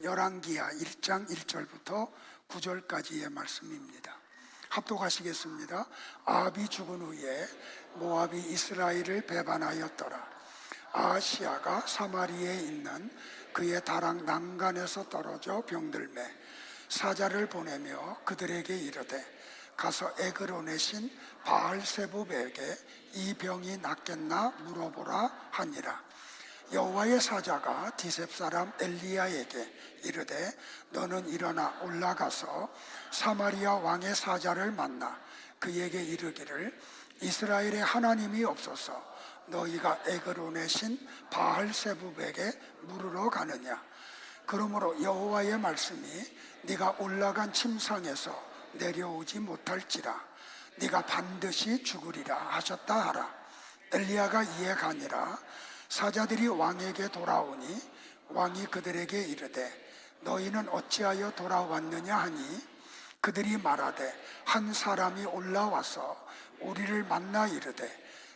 열왕기하 1장 1절부터 9절까지의 말씀입니다. 합독하시겠습니다. 아합이 죽은 후에 모압이 이스라엘을 배반하였더라. 아하시야가 사마리아에 있는 그의 다락 난간에서 떨어져 병들매 사자를 보내며 그들에게 이르되 가서 에그론의 신 바알세붑에게 이 병이 낫겠나 물어보라 하니라. 여호와의 사자가 디셉 사람 엘리야에게 이르되 너는 일어나 올라가서 사마리아 왕의 사자를 만나 그에게 이르기를 이스라엘의 하나님이 없어서 너희가 에그론의 신 바알세붑에게 물으러 가느냐. 그러므로 여호와의 말씀이 네가 올라간 침상에서 내려오지 못할지라 네가 반드시 죽으리라 하셨다 하라. 엘리야가 이에 가니라. 사자들이 왕에게 돌아오니 왕이 그들에게 이르되 너희는 어찌하여 돌아왔느냐 하니 그들이 말하되 한 사람이 올라와서 우리를 만나 이르되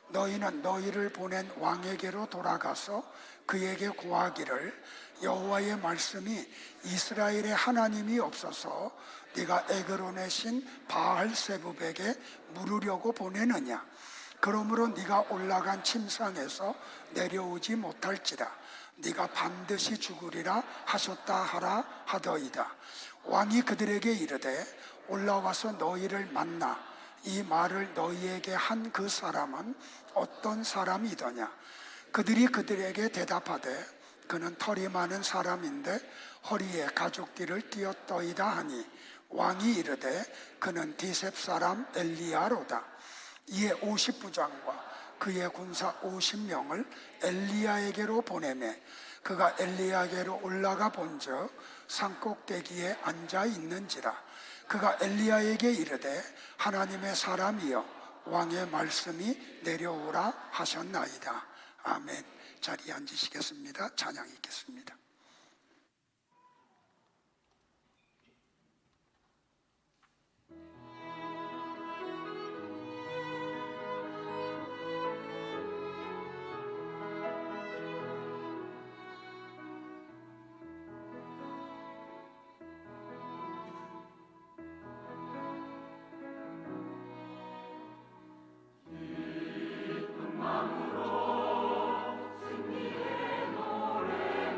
너희는 너희를 보낸 왕에게로 돌아가서 그에게 고하기를 여호와의 말씀이 이스라엘의 하나님이 없어서 네가 에그론의 신 바알세붑에게 물으려고 보내느냐. 그러므로 네가 올라간 침상에서 내려오지 못할지라 네가 반드시 죽으리라 하셨다 하라 하더이다. 왕이 그들에게 이르되 올라와서 너희를 만나 이 말을 너희에게 한 그 사람은 어떤 사람이더냐. 그들이 그들에게 대답하되 그는 털이 많은 사람인데 허리에 가죽띠를 띠었더이다 하니 왕이 이르되 그는 디셉 사람 엘리야로다. 이에 50부장과 그의 군사 50명을 엘리야에게로 보내매 그가 엘리야에게로 올라가 본즉 산꼭대기에 앉아 있는지라. 그가 엘리야에게 이르되 하나님의 사람이여 왕의 말씀이 내려오라 하셨나이다. 아멘. 자리에 앉으시겠습니다. 찬양 있겠습니다. 마음으로 승리의 노래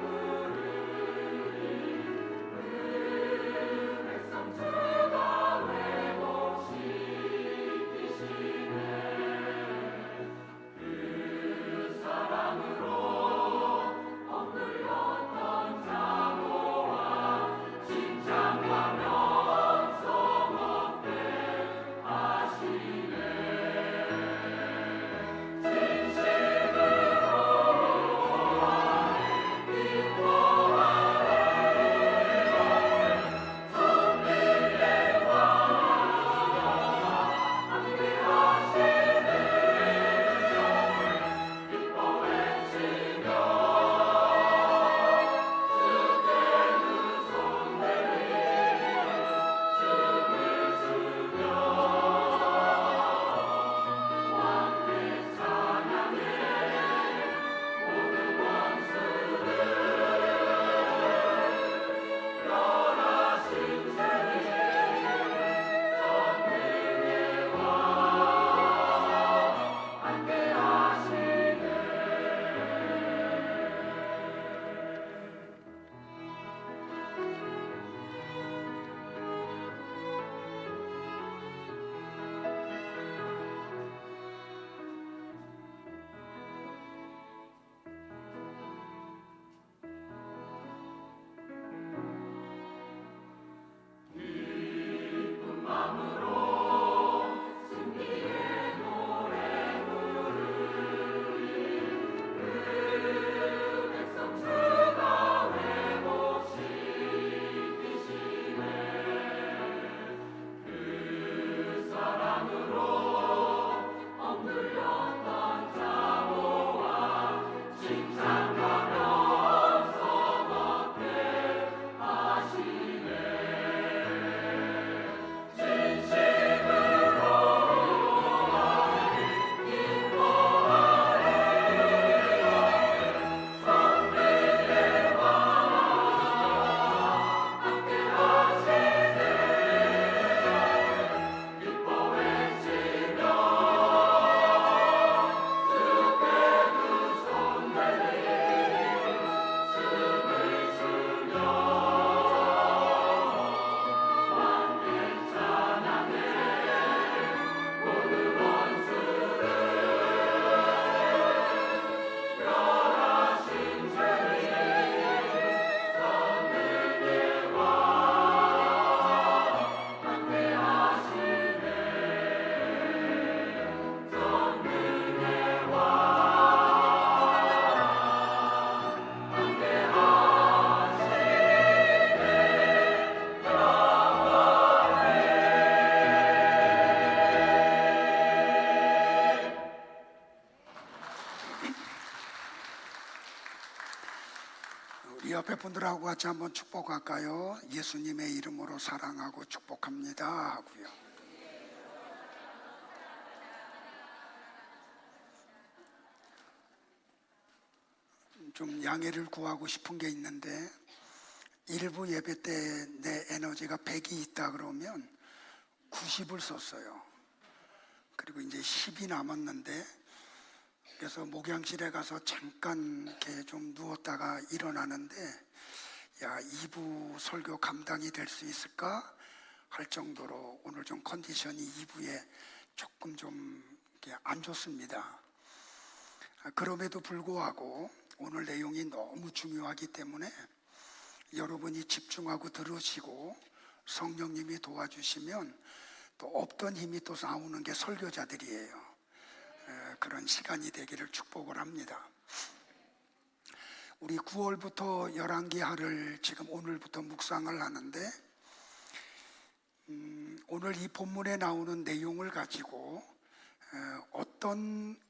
옆에 분들하고 같이 한번 축복할까요? 예수님의 이름으로 사랑하고 축복합니다 하고요. 좀 양해를 구하고 싶은 게 있는데, 일부 예배 때 내 에너지가 100이 있다 그러면 90을 썼어요. 그리고 이제 10이 남았는데, 그래서 목양실에 가서 잠깐 이렇게 좀 누웠다가 일어나는데, 야, 2부 설교 감당이 될 수 있을까 할 정도로 오늘 좀 컨디션이 2부에 조금 좀 안 좋습니다. 그럼에도 불구하고 오늘 내용이 너무 중요하기 때문에 여러분이 집중하고 들으시고 성령님이 도와주시면 또 없던 힘이 또 나오는 게 설교자들이에요. 그런 시간이 되기를 축복을 합니다. 우리 9월부터 열왕기하를 지금 오늘부터 묵상을 하는데, 오늘 이 본문에 나오는 내용을 가지고 어떤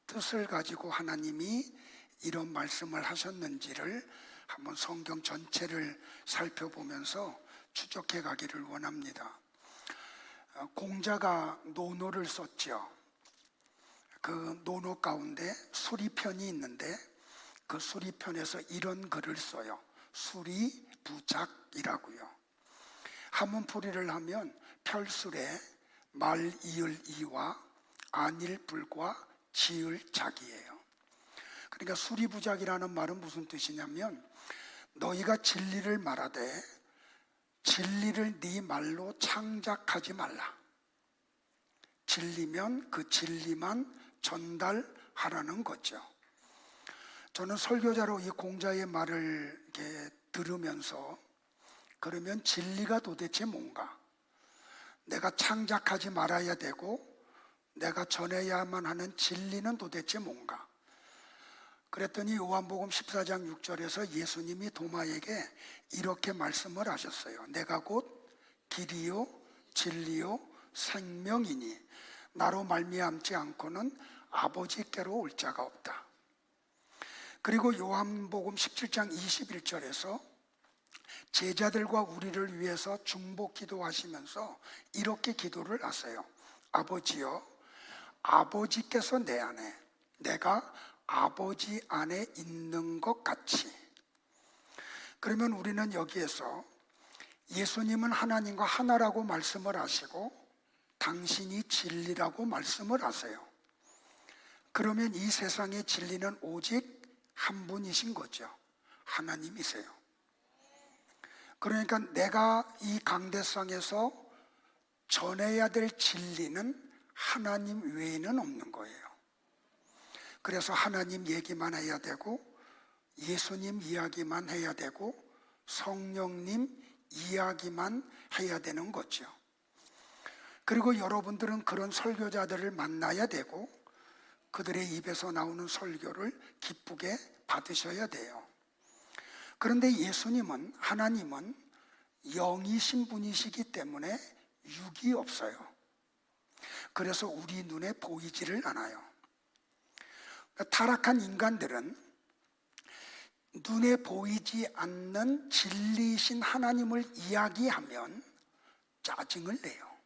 뜻을 가지고 하나님이 이런 말씀을 하셨는지를 한번 성경 전체를 살펴보면서 추적해 가기를 원합니다. 공자가 논어를 썼죠. 그 논어 가운데 수리편이 있는데, 그 수리편에서 이런 글을 써요. 수리부작이라고요. 한문풀이를 하면 별술에 말 이을 이와 안일 불과 지을 작이에요. 그러니까 수리부작이라는 말은 무슨 뜻이냐면, 너희가 진리를 말하되 진리를 네 말로 창작하지 말라. 진리면 그 진리만 전달하라는 거죠. 저는 설교자로 이 공자의 말을 이렇게 들으면서, 그러면 진리가 도대체 뭔가? 내가 창작하지 말아야 되고 내가 전해야만 하는 진리는 도대체 뭔가? 그랬더니 요한복음 14장 6절에서 예수님이 도마에게 이렇게 말씀을 하셨어요. 내가 곧 길이요 진리요 생명이니 나로 말미암지 않고는 아버지께로 올 자가 없다. 그리고 요한복음 17장 21절에서 제자들과 우리를 위해서 중보 기도하시면서 이렇게 기도를 하세요. 아버지여, 아버지께서 내 안에, 내가 아버지 안에 있는 것 같이. 그러면 우리는 여기에서 예수님은 하나님과 하나라고 말씀을 하시고 당신이 진리라고 말씀을 하세요. 그러면 이 세상의 진리는 오직 한 분이신 거죠. 하나님이세요. 그러니까 내가 이 강대상에서 전해야 될 진리는 하나님 외에는 없는 거예요. 그래서 하나님 얘기만 해야 되고 예수님 이야기만 해야 되고 성령님 이야기만 해야 되는 거죠. 그리고 여러분들은 그런 설교자들을 만나야 되고 그들의 입에서 나오는 설교를 기쁘게 받으셔야 돼요. 그런데 예수님은, 하나님은 영이신 분이시기 때문에 육이 없어요. 그래서 우리 눈에 보이지를 않아요. 타락한 인간들은 눈에 보이지 않는 진리이신 하나님을 이야기하면 짜증을 내요.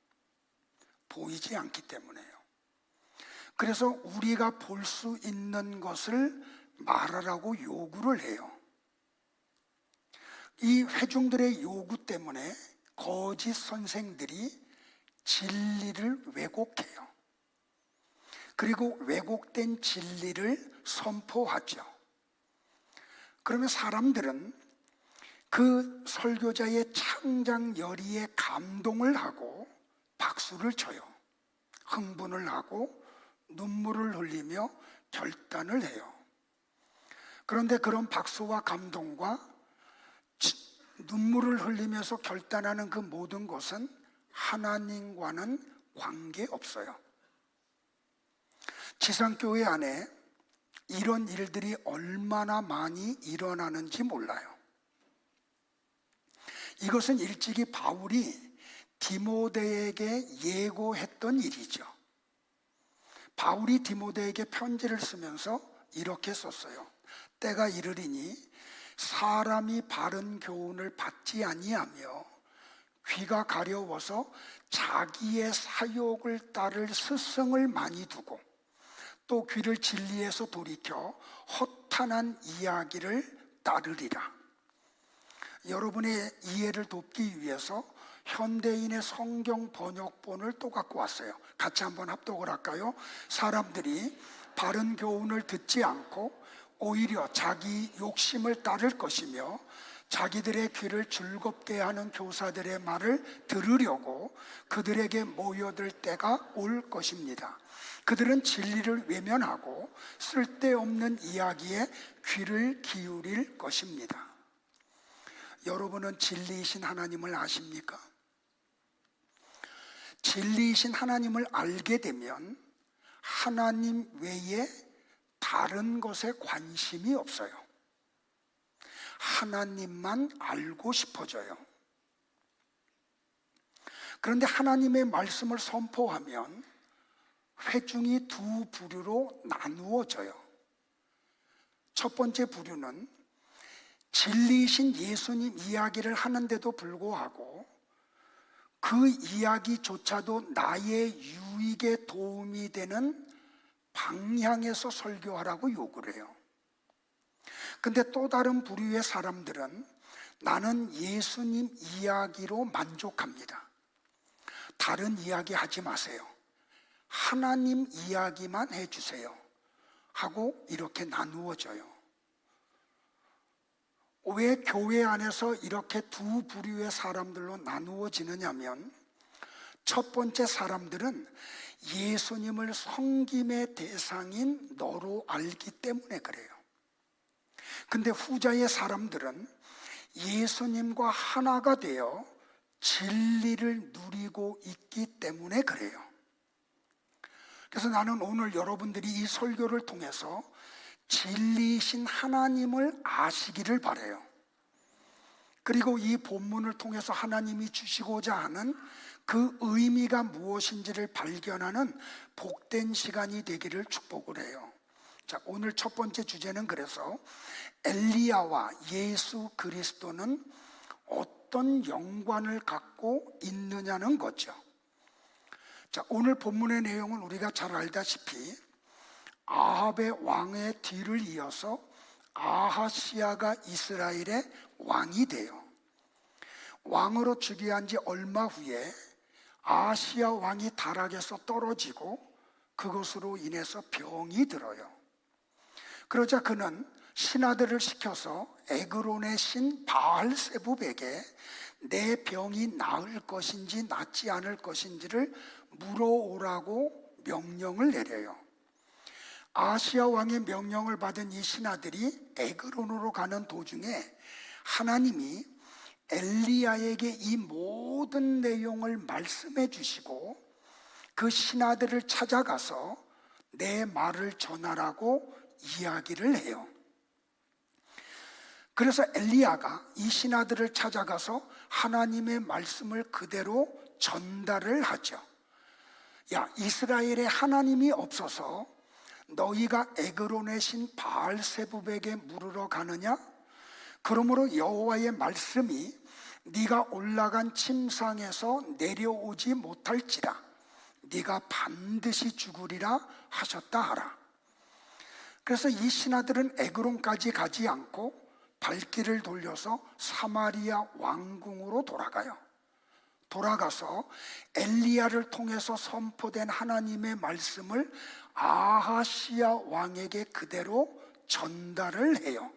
보이지 않기 때문에요. 그래서 우리가 볼 수 있는 것을 말하라고 요구를 해요. 이 회중들의 요구 때문에 거짓 선생들이 진리를 왜곡해요. 그리고 왜곡된 진리를 선포하죠. 그러면 사람들은 그 설교자의 창작열의에 감동을 하고 박수를 쳐요. 흥분을 하고 눈물을 흘리며 결단을 해요. 그런데 그런 박수와 감동과 눈물을 흘리면서 결단하는 그 모든 것은 하나님과는 관계없어요. 지상교회 안에 이런 일들이 얼마나 많이 일어나는지 몰라요. 이것은 일찍이 바울이 디모데에게 예고했던 일이죠. 바울이 디모데에게 편지를 쓰면서 이렇게 썼어요. 때가 이르리니 사람이 바른 교훈을 받지 아니하며 귀가 가려워서 자기의 사욕을 따를 스승을 많이 두고 또 귀를 진리에서 돌이켜 허탄한 이야기를 따르리라. 여러분의 이해를 돕기 위해서 현대인의 성경 번역본을 또 갖고 왔어요. 같이 한번 합독을 할까요? 사람들이 바른 교훈을 듣지 않고 오히려 자기 욕심을 따를 것이며 자기들의 귀를 즐겁게 하는 교사들의 말을 들으려고 그들에게 모여들 때가 올 것입니다. 그들은 진리를 외면하고 쓸데없는 이야기에 귀를 기울일 것입니다. 여러분은 진리이신 하나님을 아십니까? 진리이신 하나님을 알게 되면 하나님 외에 다른 것에 관심이 없어요. 하나님만 알고 싶어져요. 그런데 하나님의 말씀을 선포하면 회중이 두 부류로 나누어져요. 첫 번째 부류는 진리이신 예수님 이야기를 하는데도 불구하고 그 이야기조차도 나의 유익에 도움이 되는 방향에서 설교하라고 요구를 해요. 근데 또 다른 부류의 사람들은 나는 예수님 이야기로 만족합니다. 다른 이야기 하지 마세요. 하나님 이야기만 해주세요. 하고 이렇게 나누어져요. 왜 교회 안에서 이렇게 두 부류의 사람들로 나누어지느냐면 첫 번째 사람들은 예수님을 섬김의 대상인 너로 알기 때문에 그래요. 근데 후자의 사람들은 예수님과 하나가 되어 진리를 누리고 있기 때문에 그래요. 그래서 나는 오늘 여러분들이 이 설교를 통해서 진리이신 하나님을 아시기를 바라요. 그리고 이 본문을 통해서 하나님이 주시고자 하는 그 의미가 무엇인지를 발견하는 복된 시간이 되기를 축복을 해요. 자, 오늘 첫 번째 주제는 그래서 엘리야와 예수 그리스도는 어떤 연관을 갖고 있느냐는 거죠. 자, 오늘 본문의 내용은 우리가 잘 알다시피 아합의 왕의 뒤를 이어서 아하시야가 이스라엘의 왕이 돼요. 왕으로 즉위한 지 얼마 후에 아하시야 왕이 타락해서 떨어지고 그것으로 인해서 병이 들어요. 그러자 그는 신하들을 시켜서 에그론의 신 바알세붑에게 내 병이 나을 것인지 낫지 않을 것인지를 물어오라고 명령을 내려요. 아하시야 왕의 명령을 받은 이 신하들이 에그론으로 가는 도중에 하나님이 엘리야에게 이 모든 내용을 말씀해 주시고 그 신하들을 찾아가서 내 말을 전하라고 이야기를 해요. 그래서 엘리야가 이 신하들을 찾아가서 하나님의 말씀을 그대로 전달을 하죠. 야, 이스라엘에 하나님이 없어서 너희가 에그론의 신 바알세붑에게 물으러 가느냐? 그러므로 여호와의 말씀이 네가 올라간 침상에서 내려오지 못할지라 네가 반드시 죽으리라 하셨다 하라. 그래서 이 신하들은 에그론까지 가지 않고 발길을 돌려서 사마리아 왕궁으로 돌아가요. 돌아가서 엘리야를 통해서 선포된 하나님의 말씀을 아하시야 왕에게 그대로 전달을 해요.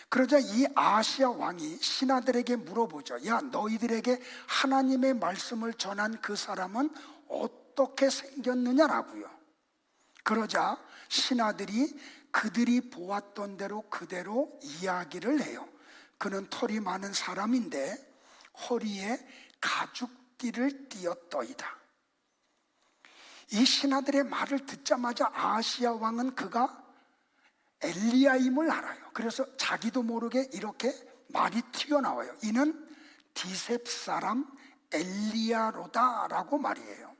그러자 이 아하시야 왕이 신하들에게 물어보죠. 야, 너희들에게 하나님의 말씀을 전한 그 사람은 어떻게 생겼느냐라고요. 그러자 신하들이 그들이 보았던 대로 그대로 이야기를 해요. 그는 털이 많은 사람인데 허리에 가죽띠를 띠었더이다. 이 신하들의 말을 듣자마자 아하시야 왕은 그가 엘리야임을 알아요. 그래서 자기도 모르게 이렇게 말이 튀어나와요. 이는 디셉 사람 엘리야로다라고 말이에요.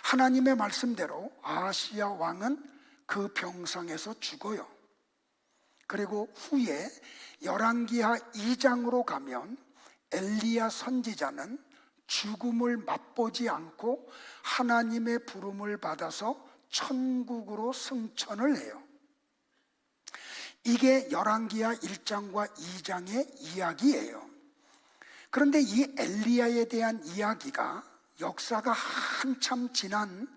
하나님의 말씀대로 아하시야 왕은 그 병상에서 죽어요. 그리고 후에 열왕기하 2장으로 가면 엘리야 선지자는 죽음을 맛보지 않고 하나님의 부름을 받아서 천국으로 승천을 해요. 이게 열왕기하 1장과 2장의 이야기예요. 그런데 이 엘리야에 대한 이야기가 역사가 한참 지난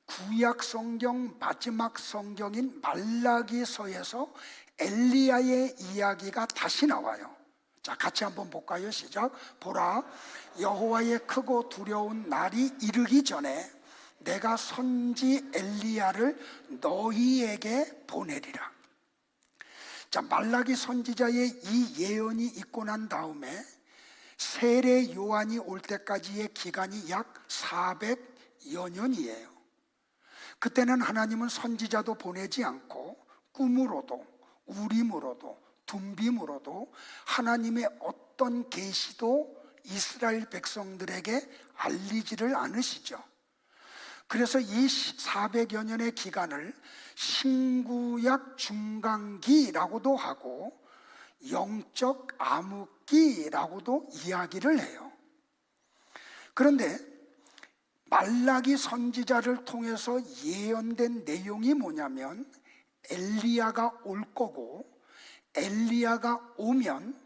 구약 성경 마지막 성경인 말라기서에서 엘리야의 이야기가 다시 나와요. 자, 같이 한번 볼까요? 시작. 보라, 여호와의 크고 두려운 날이 이르기 전에 내가 선지 엘리야를 너희에게 보내리라. 자, 말라기 선지자의 이 예언이 있고 난 다음에 세례 요한이 올 때까지의 기간이 약 400여 년이에요. 그때는 하나님은 선지자도 보내지 않고 꿈으로도 우림으로도 둠빔으로도 하나님의 어떤 계시도 이스라엘 백성들에게 알리지를 않으시죠. 그래서 이 400여 년의 기간을 신구약 중간기라고도 하고 영적 암흑기라고도 이야기를 해요. 그런데 말라기 선지자를 통해서 예언된 내용이 뭐냐면 엘리야가 올 거고 엘리야가 오면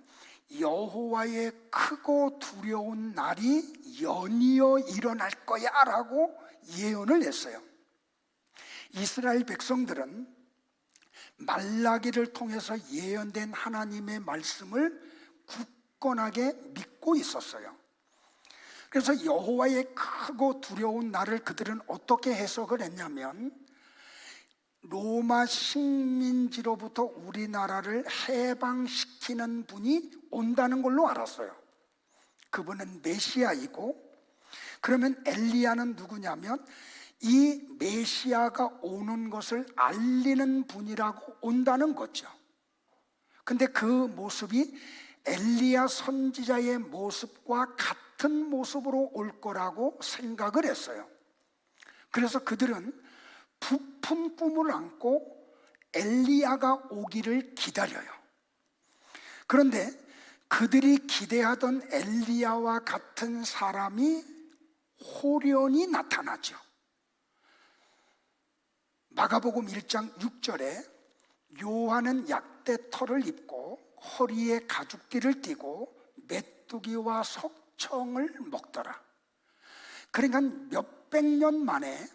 여호와의 크고 두려운 날이 연이어 일어날 거야 라고 예언을 했어요. 이스라엘 백성들은 말라기를 통해서 예언된 하나님의 말씀을 굳건하게 믿고 있었어요. 그래서 여호와의 크고 두려운 날을 그들은 어떻게 해석을 했냐면 로마 식민지로부터 우리나라를 해방시키는 분이 온다는 걸로 알았어요. 그분은 메시아이고, 그러면 엘리야는 누구냐면 이 메시아가 오는 것을 알리는 분이라고 온다는 거죠. 근데 그 모습이 엘리야 선지자의 모습과 같은 모습으로 올 거라고 생각을 했어요. 그래서 그들은 부푼 꿈을 안고 엘리야가 오기를 기다려요. 그런데 그들이 기대하던 엘리야와 같은 사람이 호련히 나타나죠. 마가복음 1장 6절에 요한은 약대털을 입고 허리에 가죽띠를 띠고 메뚜기와 석청을 먹더라. 그러니까 몇백 년 만에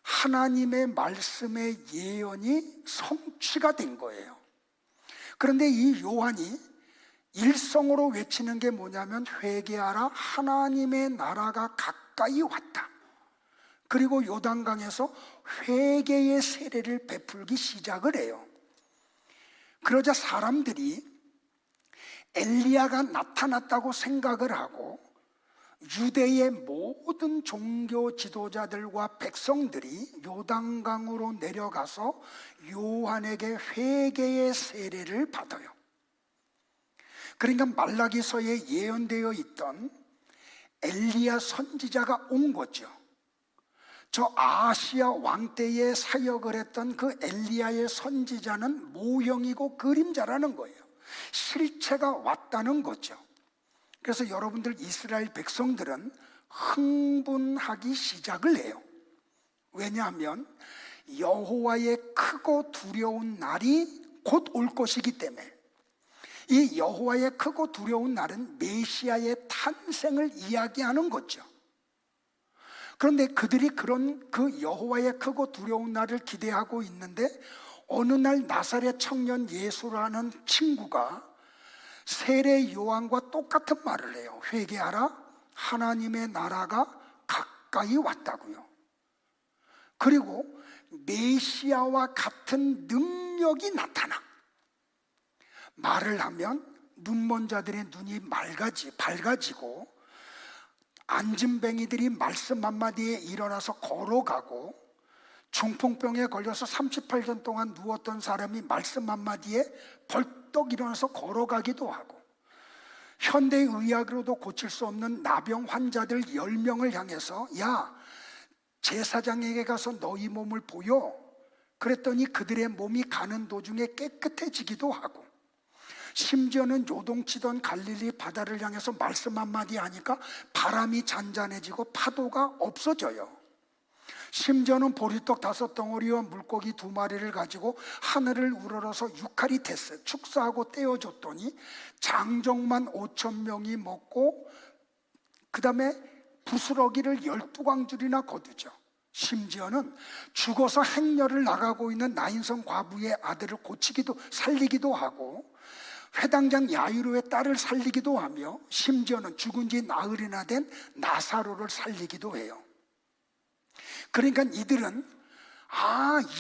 하나님의 말씀의 예언이 성취가 된 거예요. 그런데 이 요한이 일성으로 외치는 게 뭐냐면 회개하라, 하나님의 나라가 가까이 왔다. 그리고 요단강에서 회개의 세례를 베풀기 시작을 해요. 그러자 사람들이 엘리야가 나타났다고 생각을 하고 유대의 모든 종교 지도자들과 백성들이 요단강으로 내려가서 요한에게 회개의 세례를 받아요. 그러니까 말라기서에 예언되어 있던 엘리야 선지자가 온 거죠. 저 아시아 왕 때에 사역을 했던 그 엘리야의 선지자는 모형이고 그림자라는 거예요. 실체가 왔다는 거죠. 그래서 여러분들 이스라엘 백성들은 흥분하기 시작을 해요. 왜냐하면 여호와의 크고 두려운 날이 곧 올 것이기 때문에. 이 여호와의 크고 두려운 날은 메시아의 탄생을 이야기하는 거죠. 그런데 그들이 그런 그 여호와의 크고 두려운 날을 기대하고 있는데 어느 날 나사렛 청년 예수라는 친구가 세례 요한과 똑같은 말을 해요. 회개하라, 하나님의 나라가 가까이 왔다고요. 그리고 메시아와 같은 능력이 나타나. 말을 하면 눈먼 자들의 눈이 밝아지고 안진뱅이들이 말씀 한마디에 일어나서 걸어가고 중풍병에 걸려서 38년 동안 누웠던 사람이 말씀 한마디에 벌떡 일어나서 걸어가기도 하고 현대의학으로도 고칠 수 없는 나병 환자들 10명을 향해서 야, 제사장에게 가서 너희 몸을 보여. 그랬더니 그들의 몸이 가는 도중에 깨끗해지기도 하고, 심지어는 요동치던 갈릴리 바다를 향해서 말씀 한마디 하니까 바람이 잔잔해지고 파도가 없어져요. 심지어는 보리떡 5덩어리와 물고기 2마리를 가지고 하늘을 우러러서 육칼이 됐어요. 축사하고 떼어줬더니 장정만 5,000명이 먹고, 그 다음에 부스러기를 12광줄이나 거두죠. 심지어는 죽어서 행렬을 나가고 있는 나인성 과부의 아들을 살리기도 하고, 회당장 야이로의 딸을 살리기도 하며, 심지어는 죽은 지 나흘이나 된 나사로를 살리기도 해요. 그러니까 이들은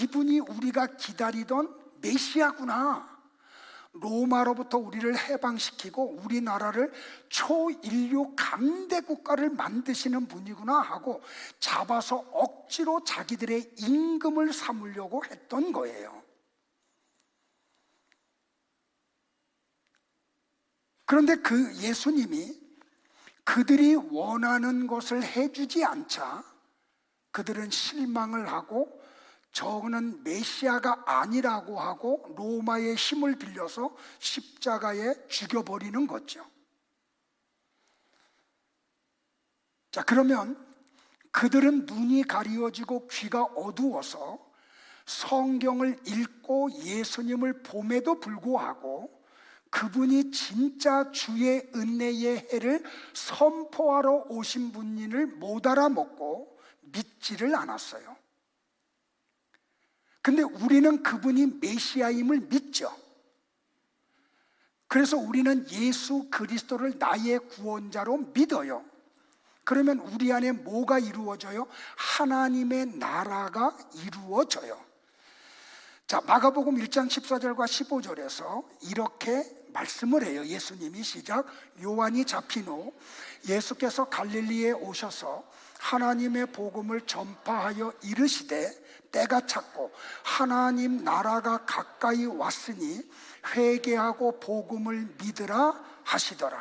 이분이 우리가 기다리던 메시아구나, 로마로부터 우리를 해방시키고 우리나라를 초인류 강대 국가를 만드시는 분이구나 하고 잡아서 억지로 자기들의 임금을 삼으려고 했던 거예요. 그런데 그 예수님이 그들이 원하는 것을 해주지 않자 그들은 실망을 하고 저는 메시아가 아니라고 하고 로마의 힘을 빌려서 십자가에 죽여버리는 거죠. 자, 그러면 그들은 눈이 가리워지고 귀가 어두워서 성경을 읽고 예수님을 봄에도 불구하고 그분이 진짜 주의 은혜의 해를 선포하러 오신 분인을 못 알아먹고 믿지를 않았어요. 근데 우리는 그분이 메시아임을 믿죠. 그래서 우리는 예수 그리스도를 나의 구원자로 믿어요. 그러면 우리 안에 뭐가 이루어져요? 하나님의 나라가 이루어져요. 자, 마가복음 1장 14절과 15절에서 이렇게 말씀을 해요. 예수님이 시작. 요한이 잡힌 후 예수께서 갈릴리에 오셔서 하나님의 복음을 전파하여 이르시되 때가 찼고 하나님 나라가 가까이 왔으니 회개하고 복음을 믿으라 하시더라.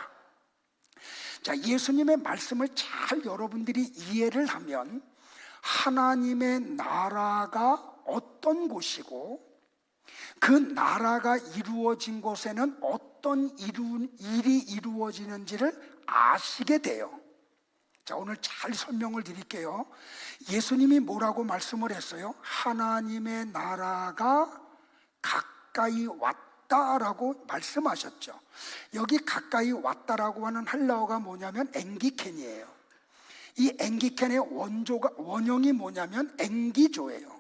자, 예수님의 말씀을 잘 여러분들이 이해를 하면 하나님의 나라가 어떤 곳이고 그 나라가 이루어진 곳에는 어떤 일이 이루어지는지를 아시게 돼요. 자, 오늘 잘 설명을 드릴게요. 예수님이 뭐라고 말씀을 했어요? 하나님의 나라가 가까이 왔다라고 말씀하셨죠. 여기 가까이 왔다라고 하는 헬라어가 뭐냐면 앵기켄이에요. 이 앵기켄의 원형이 뭐냐면 앵기조예요.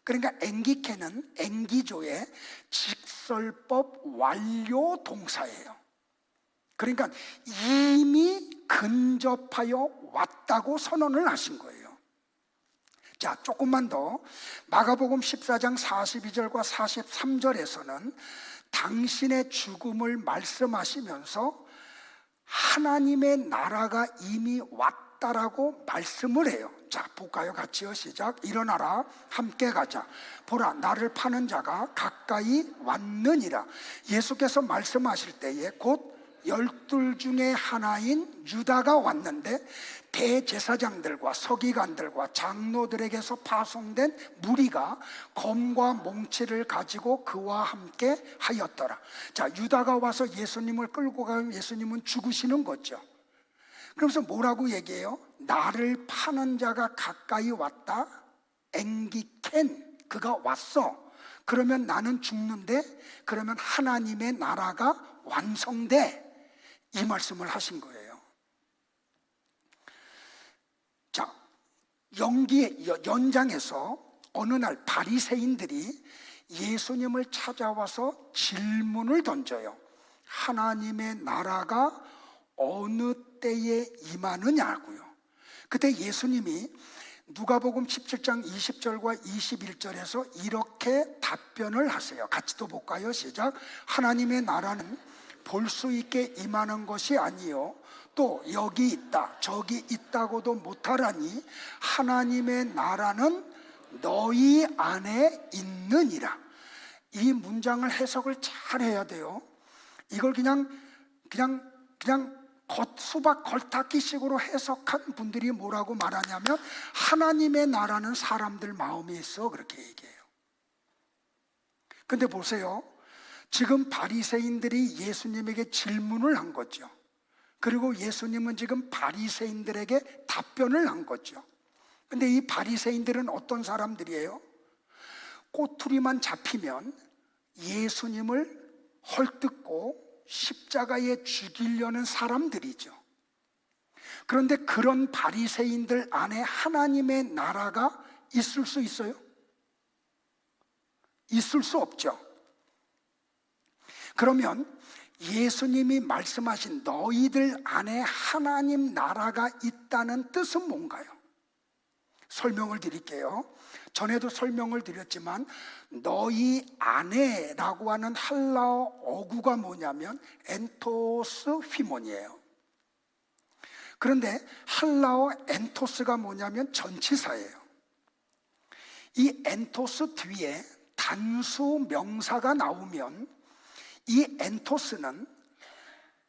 그러니까 앵기켄은 앵기조의 직설법 완료 동사예요. 그러니까 이미 근접하여 왔다고 선언을 하신 거예요. 자, 조금만 더. 마가복음 14장 42절과 43절에서는 당신의 죽음을 말씀하시면서 하나님의 나라가 이미 왔다라고 말씀을 해요. 자, 볼까요? 같이요. 시작. 일어나라, 함께 가자. 보라, 나를 파는 자가 가까이 왔느니라. 예수께서 말씀하실 때에 곧 12 중에 하나인 유다가 왔는데 대제사장들과 서기관들과 장로들에게서 파송된 무리가 검과 몽치를 가지고 그와 함께 하였더라. 자, 유다가 와서 예수님을 끌고 가면 예수님은 죽으시는 거죠. 그러면서 뭐라고 얘기해요? 나를 파는 자가 가까이 왔다. 앵기켄, 그가 왔어. 그러면 나는 죽는데, 그러면 하나님의 나라가 완성돼. 이 말씀을 하신 거예요. 자, 연장해서 어느 날 바리새인들이 예수님을 찾아와서 질문을 던져요. 하나님의 나라가 어느 때에 임하느냐고요. 그때 예수님이 누가복음 17장 20절과 21절에서 이렇게 답변을 하세요. 같이 또 볼까요? 시작. 하나님의 나라는 볼 수 있게 임하는 것이 아니요 또 여기 있다 저기 있다고도 못하라니 하나님의 나라는 너희 안에 있느니라. 이 문장을 해석을 잘 해야 돼요. 이걸 그냥 수박 걸타기식으로 해석한 분들이 뭐라고 말하냐면 하나님의 나라는 사람들 마음에 있어, 그렇게 얘기해요. 근데 보세요. 지금 바리새인들이 예수님에게 질문을 한 거죠. 그리고 예수님은 지금 바리새인들에게 답변을 한 거죠. 근데 이 바리새인들은 어떤 사람들이에요? 꼬투리만 잡히면 예수님을 헐뜯고 십자가에 죽이려는 사람들이죠. 그런데 그런 바리새인들 안에 하나님의 나라가 있을 수 있어요? 있을 수 없죠. 그러면 예수님이 말씀하신 너희들 안에 하나님 나라가 있다는 뜻은 뭔가요? 설명을 드릴게요. 전에도 설명을 드렸지만 너희 안에라고 하는 헬라어 어구가 뭐냐면 엔토스 휘몬이에요. 그런데 헬라어 엔토스가 뭐냐면 전치사예요. 이 엔토스 뒤에 단수 명사가 나오면 이 엔토스는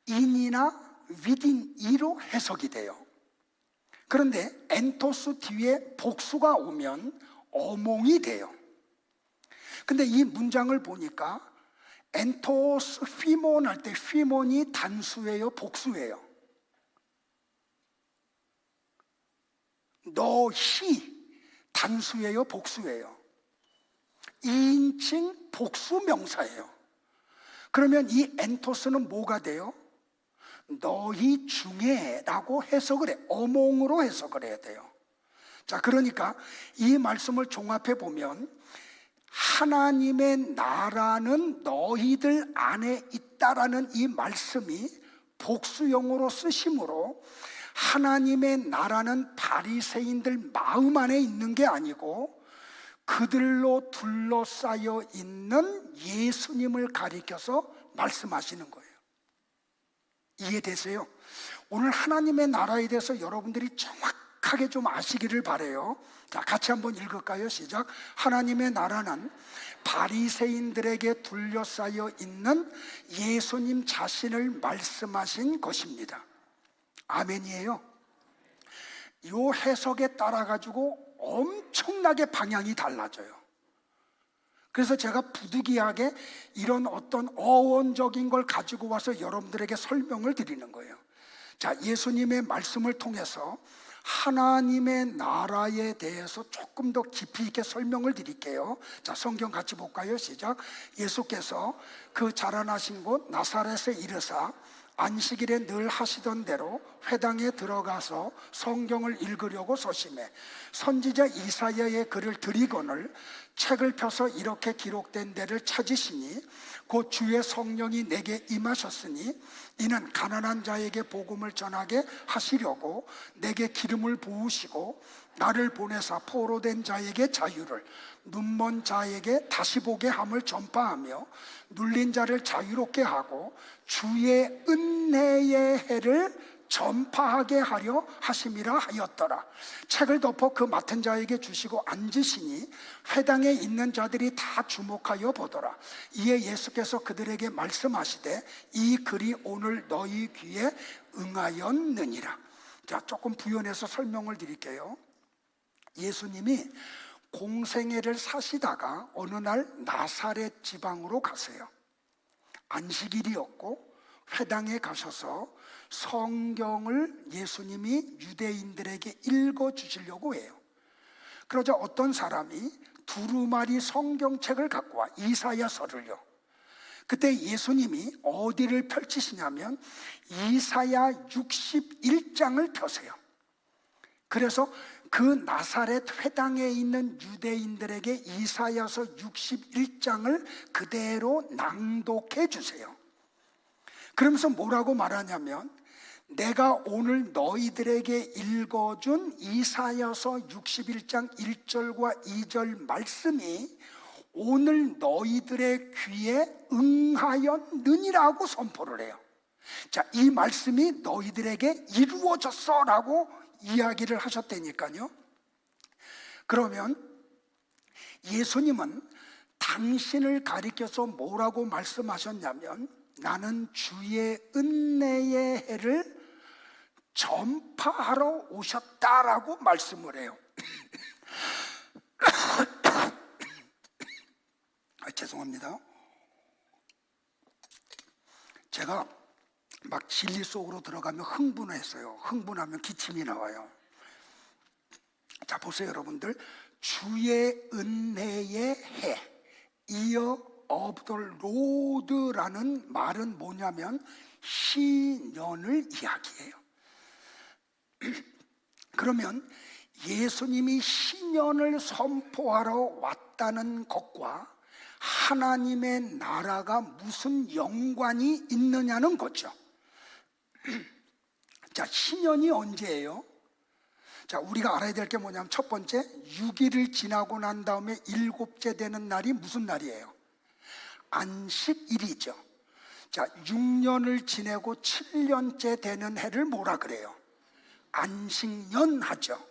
in이나 within 이로 해석이 돼요. 그런데 엔토스 뒤에 복수가 오면 어몽이 돼요. 근데 이 문장을 보니까 엔토스 휘몬 할 때 휘몬이 단수예요, 복수예요? 너희 단수예요, 복수예요? 2인칭 복수 명사예요. 그러면 이 엔토스는 뭐가 돼요? 너희 중에 라고 해석을 해. 어몽으로 해석을 해야 돼요. 자, 그러니까 이 말씀을 종합해 보면 하나님의 나라는 너희들 안에 있다라는 이 말씀이 복수형으로 쓰심으로 하나님의 나라는 바리새인들 마음 안에 있는 게 아니고 그들로 둘러싸여 있는 예수님을 가리켜서 말씀하시는 거예요. 이해되세요? 오늘 하나님의 나라에 대해서 여러분들이 정확하게 좀 아시기를 바라요. 자, 같이 한번 읽을까요? 시작. 하나님의 나라는 바리새인들에게 둘러싸여 있는 예수님 자신을 말씀하신 것입니다. 아멘이에요. 이 해석에 따라 가지고 엄청나게 방향이 달라져요. 그래서 제가 부득이하게 이런 어떤 어원적인 걸 가지고 와서 여러분들에게 설명을 드리는 거예요. 자, 예수님의 말씀을 통해서 하나님의 나라에 대해서 조금 더 깊이 있게 설명을 드릴게요. 자, 성경 같이 볼까요? 시작. 예수께서 그 자라나신 곳 나사렛에 이르사 안식일에 늘 하시던 대로 회당에 들어가서 성경을 읽으려고 소심해 선지자 이사야의 글을 들이거늘 책을 펴서 이렇게 기록된 데를 찾으시니 곧 주의 성령이 내게 임하셨으니 이는 가난한 자에게 복음을 전하게 하시려고 내게 기름을 부으시고 나를 보내사 포로된 자에게 자유를 눈먼 자에게 다시 보게 함을 전파하며 눌린 자를 자유롭게 하고 주의 은혜의 해를 전파하게 하려 하심이라 하였더라. 책을 덮어 그 맡은 자에게 주시고 앉으시니 회당에 있는 자들이 다 주목하여 보더라. 이에 예수께서 그들에게 말씀하시되 이 글이 오늘 너희 귀에 응하였느니라. 자, 조금 부연해서 설명을 드릴게요. 예수님이 공생애를 사시다가 어느 날 나사렛 지방으로 가세요. 안식일이었고 회당에 가셔서 성경을 예수님이 유대인들에게 읽어주시려고 해요. 그러자 어떤 사람이 두루마리 성경책을 갖고 와, 이사야서를요. 그때 예수님이 어디를 펼치시냐면 이사야 61장을 펴세요. 그래서 그 나사렛 회당에 있는 유대인들에게 이사야서 61장을 그대로 낭독해 주세요. 그러면서 뭐라고 말하냐면 내가 오늘 너희들에게 읽어준 이사야서 61장 1절과 2절 말씀이 오늘 너희들의 귀에 응하였느니라고 선포를 해요. 자, 이 말씀이 너희들에게 이루어졌어 라고 이야기를 하셨다니까요. 그러면 예수님은 당신을 가리켜서 뭐라고 말씀하셨냐면 나는 주의 은혜의 해를 전파하러 오셨다라고 말씀을 해요. 죄송합니다. 제가 막 진리 속으로 들어가면 흥분했어요. 흥분하면 기침이 나와요. 자, 보세요 여러분들. 주의 은혜의 해, Year of the Lord라는 말은 뭐냐면 신년을 이야기해요. 그러면 예수님이 신년을 선포하러 왔다는 것과 하나님의 나라가 무슨 연관이 있느냐는 거죠. 자, 신년이 언제예요? 자, 우리가 알아야 될 게 뭐냐면 첫 번째, 6일을 지나고 난 다음에 7째 되는 날이 무슨 날이에요? 안식일이죠. 자, 6년을 지내고 7년째 되는 해를 뭐라 그래요? 안식년 하죠.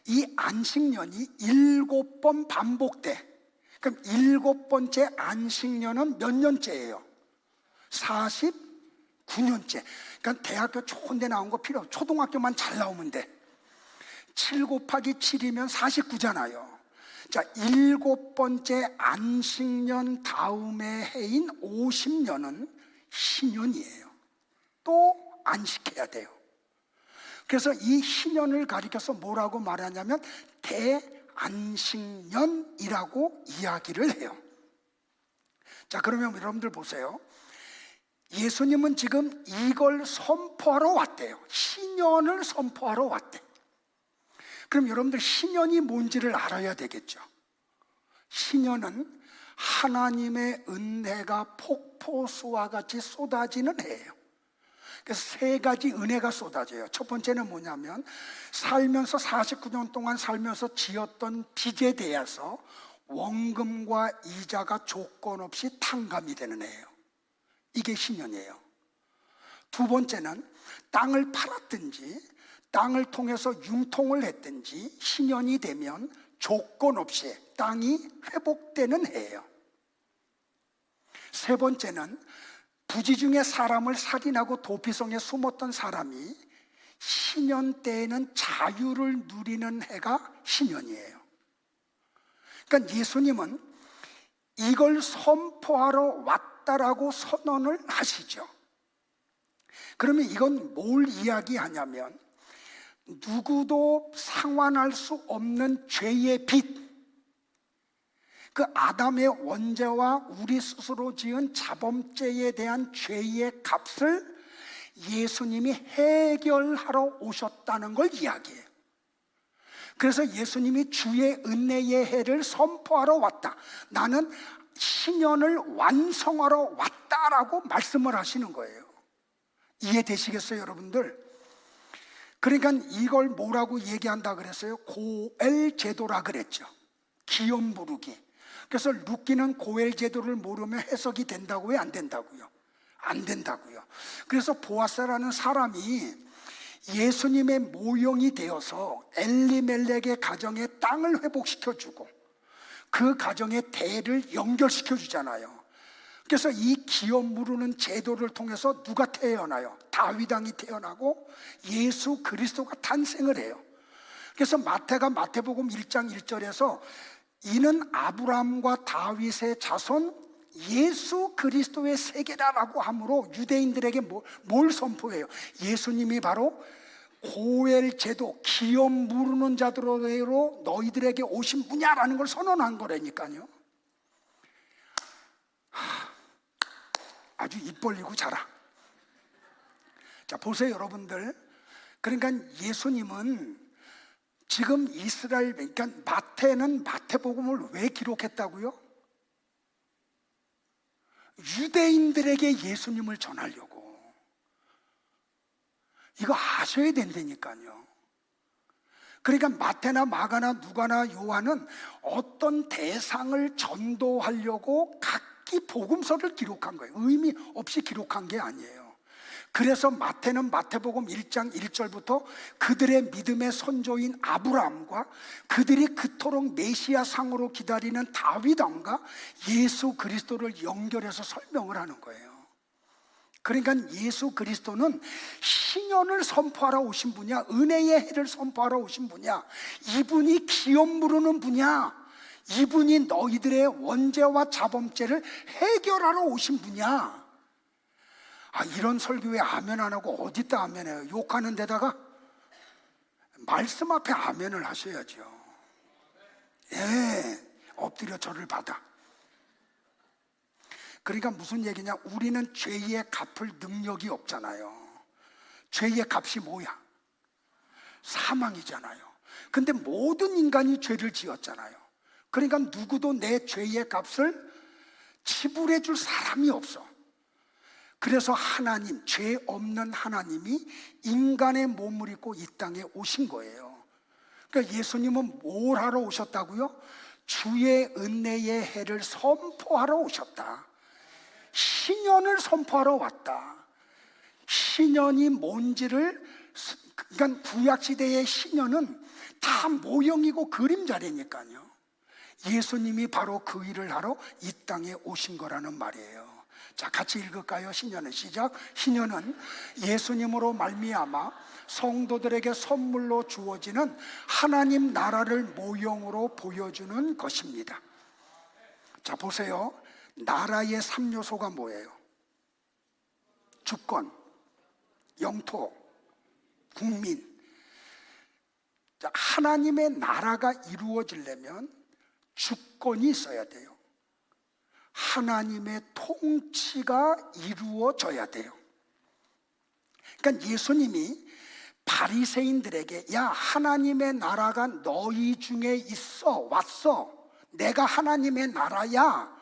이 안식년이 7번 반복돼. 그럼 7번째 안식년은 몇 년째예요? 49년째. 그러니까 대학교 좋은 데 나온 거 필요 없어. 초등학교만 잘 나오면 돼. 7 곱하기 7이면 49잖아요. 자, 7번째 안식년 다음의 해인 50년은 신년이에요. 또 안식해야 돼요. 그래서 이 신년을 가리켜서 뭐라고 말하냐면 대안식년이라고 이야기를 해요. 자, 그러면 여러분들 보세요. 예수님은 지금 이걸 선포하러 왔대요. 신년을 선포하러 왔대. 그럼 여러분들 신년이 뭔지를 알아야 되겠죠. 신년은 하나님의 은혜가 폭포수와 같이 쏟아지는 해예요. 그래서 3가지 은혜가 쏟아져요. 첫 번째는 뭐냐면 살면서 49년 동안 살면서 지었던 빚에 대해서 원금과 이자가 조건 없이 탕감이 되는 해예요. 이게 신년이에요. 두 번째는 땅을 팔았든지 땅을 통해서 융통을 했든지 신년이 되면 조건 없이 땅이 회복되는 해예요. 세 번째는 부지 중에 사람을 살인하고 도피성에 숨었던 사람이 신년 때에는 자유를 누리는 해가 신년이에요. 그러니까 예수님은 이걸 선포하러 왔다라고 선언을 하시죠. 그러면 이건 뭘 이야기하냐면 누구도 상환할 수 없는 죄의 빚, 그 아담의 원죄와 우리 스스로 지은 자범죄에 대한 죄의 값을 예수님이 해결하러 오셨다는 걸 이야기해요. 그래서 예수님이 주의 은혜의 해를 선포하러 왔다. 나는 신년을 완성하러 왔다라고 말씀을 하시는 거예요. 이해되시겠어요, 여러분들? 그러니까 이걸 뭐라고 얘기한다 그랬어요? 고엘 제도라 그랬죠. 기업 부르기. 그래서 룻기는 고엘 제도를 모르면 해석이 된다고요? 안 된다고요? 안 된다고요. 그래서 보아스라는 사람이 예수님의 모형이 되어서 엘리멜렉의 가정에 땅을 회복시켜주고 그 가정의 대를 연결시켜주잖아요. 그래서 이 기업 무르는 제도를 통해서 누가 태어나요? 다윗 왕이 태어나고 예수 그리스도가 탄생을 해요. 그래서 마태가 마태복음 1장 1절에서 이는 아브라함과 다윗의 자손 예수 그리스도의 세계다라고 함으로 유대인들에게 뭘 선포해요? 예수님이 바로 고엘 제도, 기업 무르는 자들로 너희들에게 오신 분야라는 걸 선언한 거라니까요. 아주 입 벌리고 자라. 자, 보세요 여러분들. 그러니까 예수님은 지금 이스라엘, 그러니까 마태는 마태복음을 왜 기록했다고요? 유대인들에게 예수님을 전하려고. 이거 아셔야 된다니까요. 그러니까 마태나 마가나 누가나 요한은 어떤 대상을 전도하려고 각기 복음서를 기록한 거예요. 의미 없이 기록한 게 아니에요. 그래서 마태는 마태복음 1장 1절부터 그들의 믿음의 선조인 아브라함과 그들이 그토록 메시아 상으로 기다리는 다윗 왕과 예수 그리스도를 연결해서 설명을 하는 거예요. 그러니까 예수 그리스도는 신년을 선포하러 오신 분이야. 은혜의 해를 선포하러 오신 분이야. 이분이 기업 무르는 분이야. 이분이 너희들의 원죄와 자범죄를 해결하러 오신 분이야. 이런 설교에 아멘 안 하고 어디다 아멘해요? 욕하는 데다가 말씀 앞에 아멘을 하셔야죠. 예, 엎드려 절을 받아. 그러니까 무슨 얘기냐? 우리는 죄의 갚을 능력이 없잖아요. 죄의 값이 뭐야? 사망이잖아요. 근데 모든 인간이 죄를 지었잖아요. 그러니까 누구도 내 죄의 값을 지불해 줄 사람이 없어. 그래서 하나님, 죄 없는 하나님이 인간의 몸을 입고 이 땅에 오신 거예요. 그러니까 예수님은 뭘 하러 오셨다고요? 주의 은혜의 해를 선포하러 오셨다. 신년을 선포하러 왔다. 신년이 뭔지를, 그러니까 구약시대의 신년은 다 모형이고 그림자라니까요. 예수님이 바로 그 일을 하러 이 땅에 오신 거라는 말이에요. 자, 같이 읽을까요? 신년은 시작. 신년은 예수님으로 말미암아 성도들에게 선물로 주어지는 하나님 나라를 모형으로 보여주는 것입니다. 자, 보세요. 나라의 3요소가 뭐예요? 주권, 영토, 국민. 자, 하나님의 나라가 이루어지려면 주권이 있어야 돼요. 하나님의 통치가 이루어져야 돼요. 그러니까 예수님이 바리새인들에게 야, 하나님의 나라가 너희 중에 있어 왔어. 내가 하나님의 나라야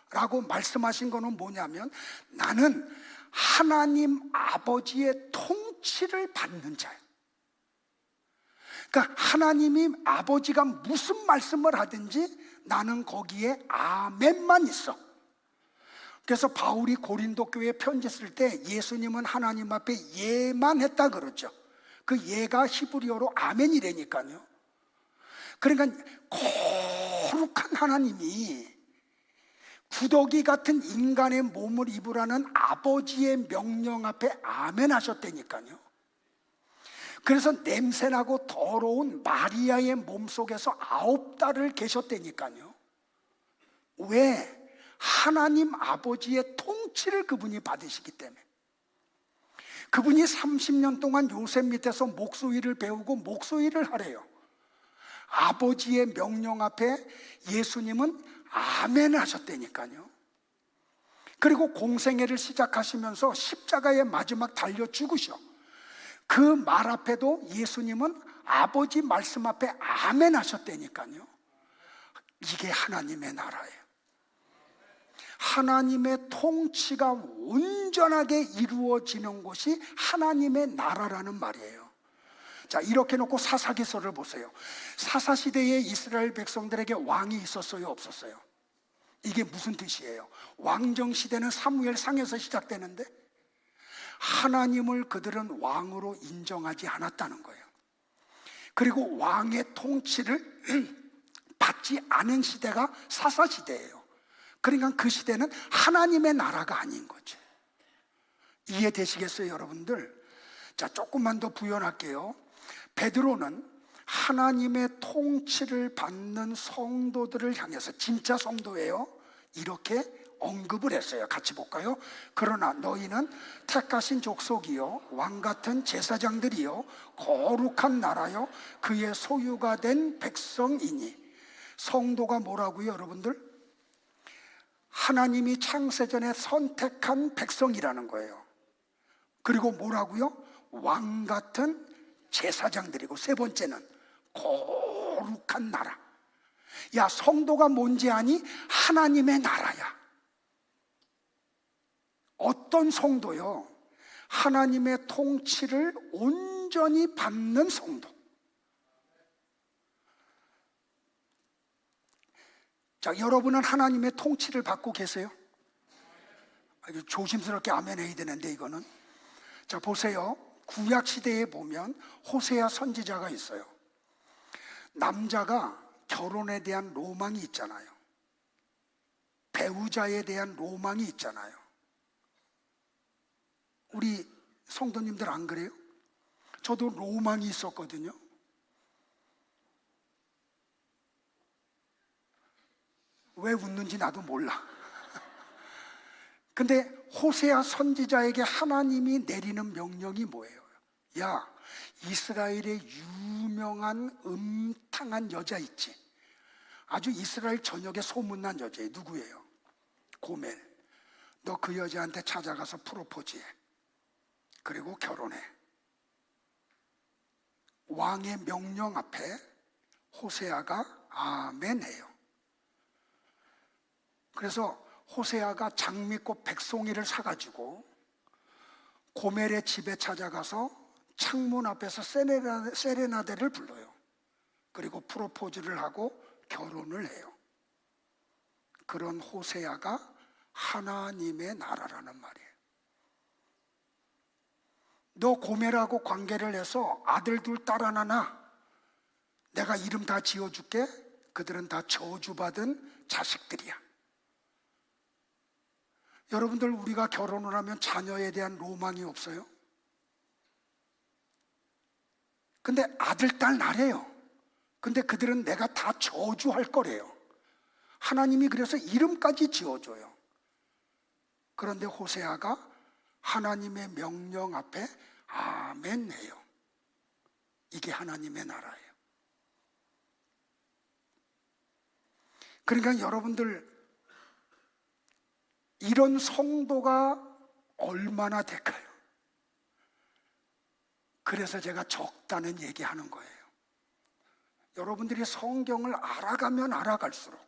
라고 말씀하신 거는 뭐냐면 나는 하나님 아버지의 통치를 받는 자예요. 그러니까 하나님이 아버지가 무슨 말씀을 하든지 나는 거기에 아멘만 있어. 그래서 바울이 고린도 교회에 편지 쓸 때 예수님은 하나님 앞에 예만 했다 그러죠. 그 예가 히브리어로 아멘이라니까요. 그러니까 거룩한 하나님이 구더기 같은 인간의 몸을 입으라는 아버지의 명령 앞에 아멘 하셨다니까요. 그래서 냄새나고 더러운 마리아의 몸속에서 9달을 계셨다니까요. 왜? 하나님 아버지의 통치를 그분이 받으시기 때문에. 그분이 30년 동안 요셉 밑에서 목수일을 배우고 목수일을 하래요. 아버지의 명령 앞에 예수님은 아멘 하셨다니까요. 그리고 공생애를 시작하시면서 십자가에 마지막 달려 죽으셔. 그 말 앞에도 예수님은 아버지 말씀 앞에 아멘 하셨다니까요. 이게 하나님의 나라예요. 하나님의 통치가 온전하게 이루어지는 곳이 하나님의 나라라는 말이에요. 자, 이렇게 놓고 사사기서를 보세요. 사사시대에 이스라엘 백성들에게 왕이 있었어요, 없었어요? 이게 무슨 뜻이에요? 왕정시대는 사무엘상에서 시작되는데 하나님을 그들은 왕으로 인정하지 않았다는 거예요. 그리고 왕의 통치를 받지 않은 시대가 사사시대예요. 그러니까 그 시대는 하나님의 나라가 아닌 거죠. 이해되시겠어요, 여러분들? 자, 조금만 더 부연할게요. 베드로는 하나님의 통치를 받는 성도들을 향해서, 진짜 성도예요, 이렇게 언급을 했어요. 같이 볼까요? 그러나 너희는 택하신 족속이요 왕같은 제사장들이요 거룩한 나라요 그의 소유가 된 백성이니. 성도가 뭐라고요, 여러분들? 하나님이 창세전에 선택한 백성이라는 거예요. 그리고 뭐라고요? 왕같은 제사장들이고, 세 번째는 거룩한 나라. 야, 성도가 뭔지 아니? 하나님의 나라야. 어떤 성도요? 하나님의 통치를 온전히 받는 성도. 자, 여러분은 하나님의 통치를 받고 계세요? 조심스럽게 아멘 해야 되는데 이거는. 자, 보세요. 구약 시대에 보면 호세아 선지자가 있어요. 남자가 결혼에 대한 로망이 있잖아요. 배우자에 대한 로망이 있잖아요. 우리 성도님들 안 그래요? 저도 로망이 있었거든요. 왜 웃는지 나도 몰라. 근데 호세아 선지자에게 하나님이 내리는 명령이 뭐예요? 야, 이스라엘의 유명한 음탕한 여자 있지? 아주 이스라엘 전역에 소문난 여자예요. 누구예요? 고멜. 너 그 여자한테 찾아가서 프로포즈해. 그리고 결혼해. 왕의 명령 앞에 호세아가 아멘 해요. 그래서 호세아가 장미꽃 백송이를 사가지고 고멜의 집에 찾아가서 창문 앞에서 세레나데를 불러요. 그리고 프로포즈를 하고 결혼을 해요. 그런 호세아가 하나님의 나라라는 말이에요. 너 고멜하고 관계를 해서 아들 둘 딸 하나 낳아. 내가 이름 다 지어줄게. 그들은 다 저주받은 자식들이야. 여러분들, 우리가 결혼을 하면 자녀에 대한 로망이 없어요? 근데 아들 딸 낳으래요. 근데 그들은 내가 다 저주할 거래요. 하나님이 그래서 이름까지 지어줘요. 그런데 호세아가 하나님의 명령 앞에 아멘 해요. 이게 하나님의 나라예요. 그러니까 여러분들, 이런 성도가 얼마나 될까요? 그래서 제가 적다는 얘기하는 거예요. 여러분들이 성경을 알아가면 알아갈수록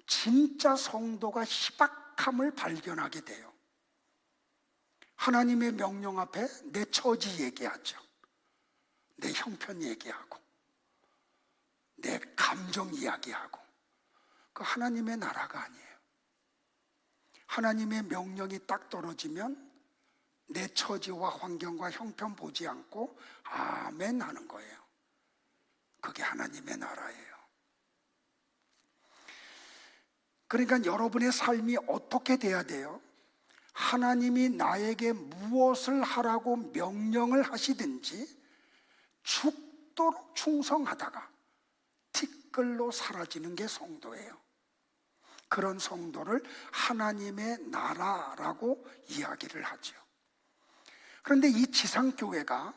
진짜 성도가 희박함을 발견하게 돼요. 하나님의 명령 앞에 내 처지 얘기하죠. 내 형편 얘기하고 내 감정 이야기하고. 그 하나님의 나라가 아니에요. 하나님의 명령이 딱 떨어지면 내 처지와 환경과 형편 보지 않고 아멘 하는 거예요. 그게 하나님의 나라예요. 그러니까 여러분의 삶이 어떻게 돼야 돼요? 하나님이 나에게 무엇을 하라고 명령을 하시든지 죽도록 충성하다가 티끌로 사라지는 게 성도예요. 그런 성도를 하나님의 나라라고 이야기를 하죠. 그런데 이 지상교회가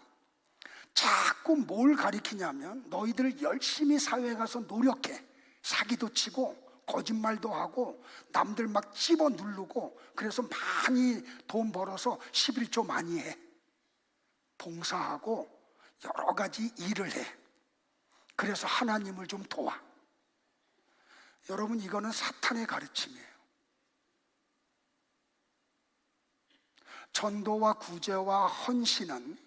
자꾸 뭘 가리키냐면, 너희들 열심히 사회에 가서 노력해. 사기도 치고 거짓말도 하고 남들 막 찝어 누르고, 그래서 많이 돈 벌어서 11조 많이 해. 봉사하고 여러 가지 일을 해. 그래서 하나님을 좀 도와. 여러분, 이거는 사탄의 가르침이에요. 전도와 구제와 헌신은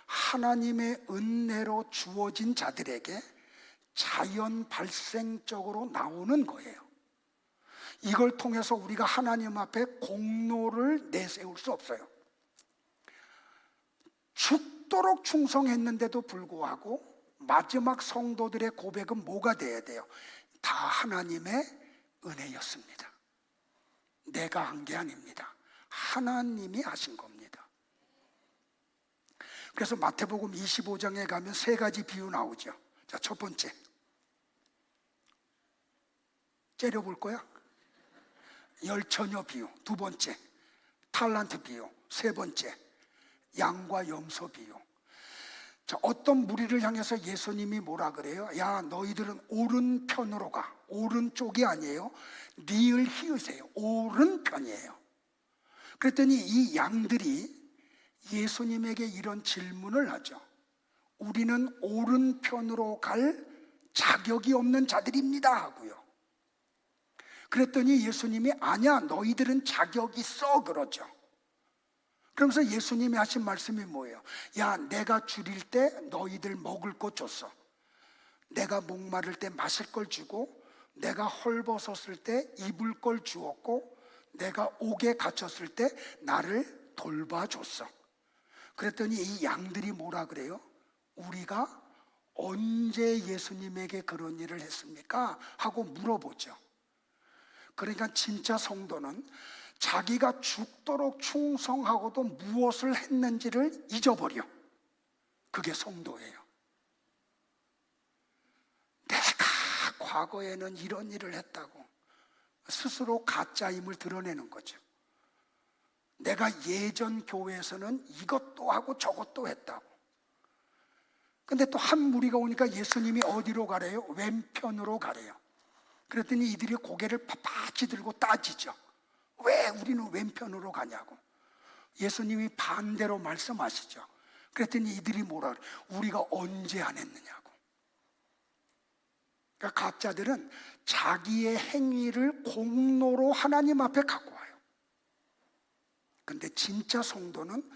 하나님의 은혜로 주어진 자들에게 자연 발생적으로 나오는 거예요. 이걸 통해서 우리가 하나님 앞에 공로를 내세울 수 없어요. 죽도록 충성했는데도 불구하고 마지막 성도들의 고백은 뭐가 돼야 돼요? 다 하나님의 은혜였습니다. 내가 한 게 아닙니다. 하나님이 하신 겁니다. 그래서 마태복음 25장에 가면 세 가지 비유 나오죠. 자, 첫 번째, 째려볼 거야? 열처녀 비유. 두 번째, 탈란트 비유. 세 번째, 양과 염소 비유. 자, 어떤 무리를 향해서 예수님이 뭐라 그래요? 야, 너희들은 오른편으로 가. 오른쪽이 아니에요. 니을 히읗이에요. 오른편이에요. 그랬더니 이 양들이 예수님에게 이런 질문을 하죠. 우리는 오른편으로 갈 자격이 없는 자들입니다 하고요. 그랬더니 예수님이 아니야, 너희들은 자격 있어 그러죠. 그러면서 예수님이 하신 말씀이 뭐예요? 야, 내가 줄일 때 너희들 먹을 것 줬어. 내가 목마를 때 마실 걸 주고, 내가 헐벗었을 때 입을 걸 주었고, 내가 옥에 갇혔을 때 나를 돌봐줬어. 그랬더니 이 양들이 뭐라 그래요? 우리가 언제 예수님에게 그런 일을 했습니까? 하고 물어보죠. 그러니까 진짜 성도는 자기가 죽도록 충성하고도 무엇을 했는지를 잊어버려. 그게 성도예요. 내가 과거에는 이런 일을 했다고 스스로 가짜임을 드러내는 거죠. 내가 예전 교회에서는 이것도 하고 저것도 했다고. 근데 또 한 무리가 오니까 예수님이 어디로 가래요? 왼편으로 가래요. 그랬더니 이들이 고개를 빳빳이 들고 따지죠. 왜 우리는 왼편으로 가냐고. 예수님이 반대로 말씀하시죠. 그랬더니 이들이 뭐라 그래요? 우리가 언제 안 했느냐고. 그러니까 가짜들은 자기의 행위를 공로로 하나님 앞에 갖고 와요. 근데 진짜 성도는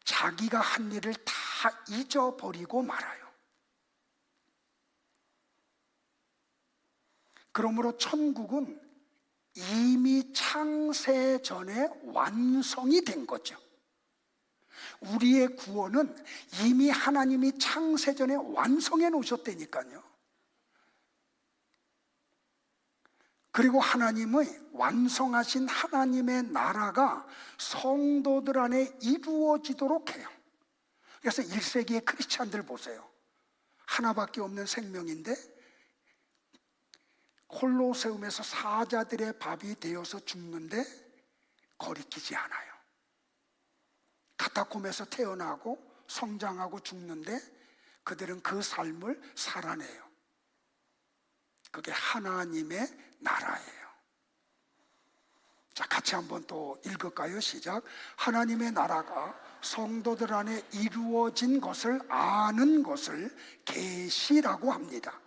자기가 한 일을 다 잊어버리고 말아요. 그러므로 천국은 이미 창세 전에 완성이 된 거죠. 우리의 구원은 이미 하나님이 창세 전에 완성해 놓으셨다니까요. 그리고 하나님의 완성하신 하나님의 나라가 성도들 안에 이루어지도록 해요. 그래서 1세기의 크리스찬들 보세요. 하나밖에 없는 생명인데 콜로세움에서 사자들의 밥이 되어서 죽는데 거리끼지 않아요. 카타콤에서 태어나고 성장하고 죽는데 그들은 그 삶을 살아내요. 그게 하나님의 나라예요. 자, 같이 한번 또 읽을까요? 시작. 하나님의 나라가 성도들 안에 이루어진 것을 아는 것을 계시라고 합니다.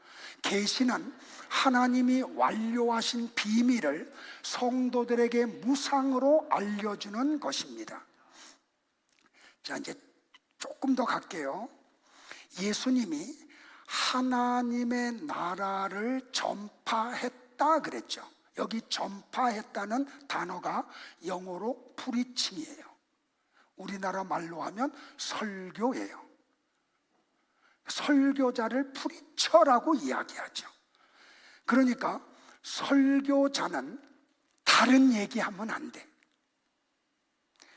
계시는 하나님이 완료하신 비밀을 성도들에게 무상으로 알려주는 것입니다. 자, 이제 조금 더 갈게요. 예수님이 하나님의 나라를 전파했다 그랬죠. 여기 전파했다는 단어가 영어로 프리칭이에요. 우리나라 말로 하면 설교예요. 설교자를 프리처라고 이야기하죠. 그러니까 설교자는 다른 얘기하면 안 돼.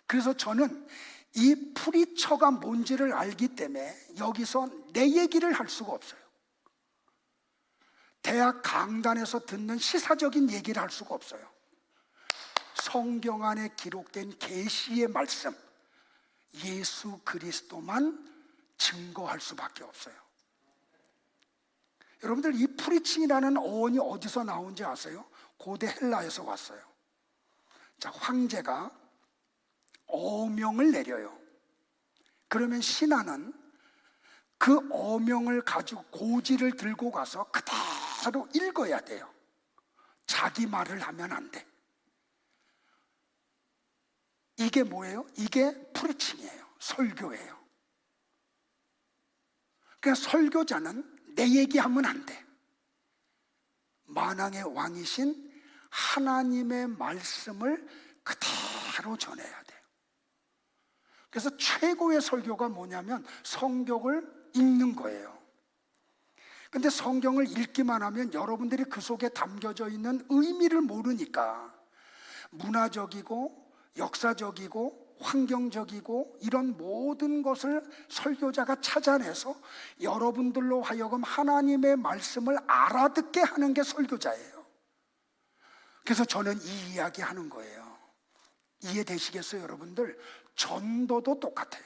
그래서 저는 이 프리처가 뭔지를 알기 때문에 여기서 내 얘기를 할 수가 없어요. 대학 강단에서 듣는 시사적인 얘기를 할 수가 없어요. 성경 안에 기록된 계시의 말씀, 예수 그리스도만 증거할 수밖에 없어요. 여러분들 이 프리칭이라는 어원이 어디서 나온지 아세요? 고대 헬라에서 왔어요. 자, 황제가 어명을 내려요. 그러면 신하는 그 어명을 가지고 고지를 들고 가서 그대로 읽어야 돼요. 자기 말을 하면 안 돼. 이게 뭐예요? 이게 프리칭이에요. 설교예요. 그러니까 설교자는 내 얘기하면 안 돼. 만왕의 왕이신 하나님의 말씀을 그대로 전해야 돼요. 그래서 최고의 설교가 뭐냐면 성경을 읽는 거예요. 근데 성경을 읽기만 하면 여러분들이 그 속에 담겨져 있는 의미를 모르니까 문화적이고 역사적이고 환경적이고 이런 모든 것을 설교자가 찾아내서 여러분들로 하여금 하나님의 말씀을 알아듣게 하는 게 설교자예요. 그래서 저는 이 이야기 하는 거예요. 이해되시겠어요, 여러분들? 전도도 똑같아요.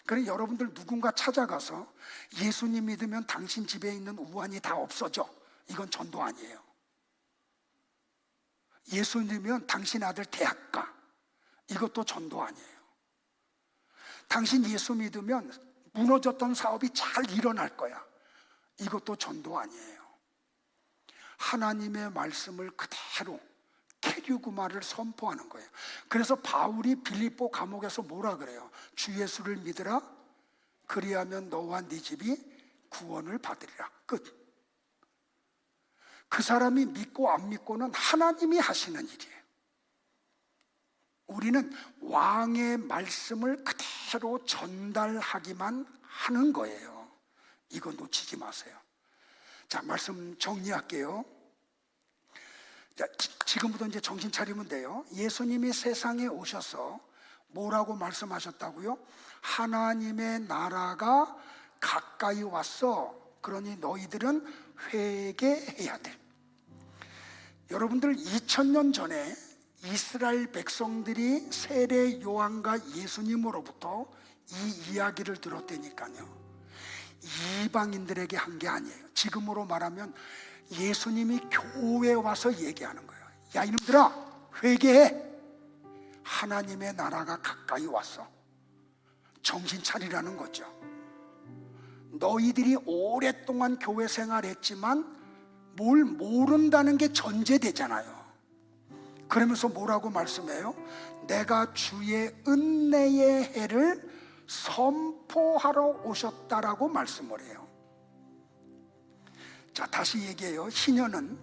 그래서 여러분들 누군가 찾아가서 예수님 믿으면 당신 집에 있는 우환이 다 없어져. 이건 전도 아니에요. 예수 믿으면 당신 아들 대학 가. 이것도 전도 아니에요. 당신 예수 믿으면 무너졌던 사업이 잘 일어날 거야. 이것도 전도 아니에요. 하나님의 말씀을 그대로 케류그마를 선포하는 거예요. 그래서 바울이 빌립보 감옥에서 뭐라 그래요? 주 예수를 믿으라. 그리하면 너와 네 집이 구원을 받으리라. 끝. 그 사람이 믿고 안 믿고는 하나님이 하시는 일이에요. 우리는 왕의 말씀을 그대로 전달하기만 하는 거예요. 이거 놓치지 마세요. 자, 말씀 정리할게요. 자, 지금부터 이제 정신 차리면 돼요. 예수님이 세상에 오셔서 뭐라고 말씀하셨다고요? 하나님의 나라가 가까이 왔어. 그러니 너희들은 회개해야 돼. 여러분들 2000년 전에 이스라엘 백성들이 세례 요한과 예수님으로부터 이 이야기를 들었다니까요. 이방인들에게 한 게 아니에요. 지금으로 말하면 예수님이 교회에 와서 얘기하는 거예요. 야, 이놈들아, 회개해. 하나님의 나라가 가까이 왔어. 정신 차리라는 거죠. 너희들이 오랫동안 교회 생활했지만 뭘 모른다는 게 전제되잖아요. 그러면서 뭐라고 말씀해요? 내가 주의 은혜의 해를 선포하러 오셨다라고 말씀을 해요. 자, 다시 얘기해요. 희년은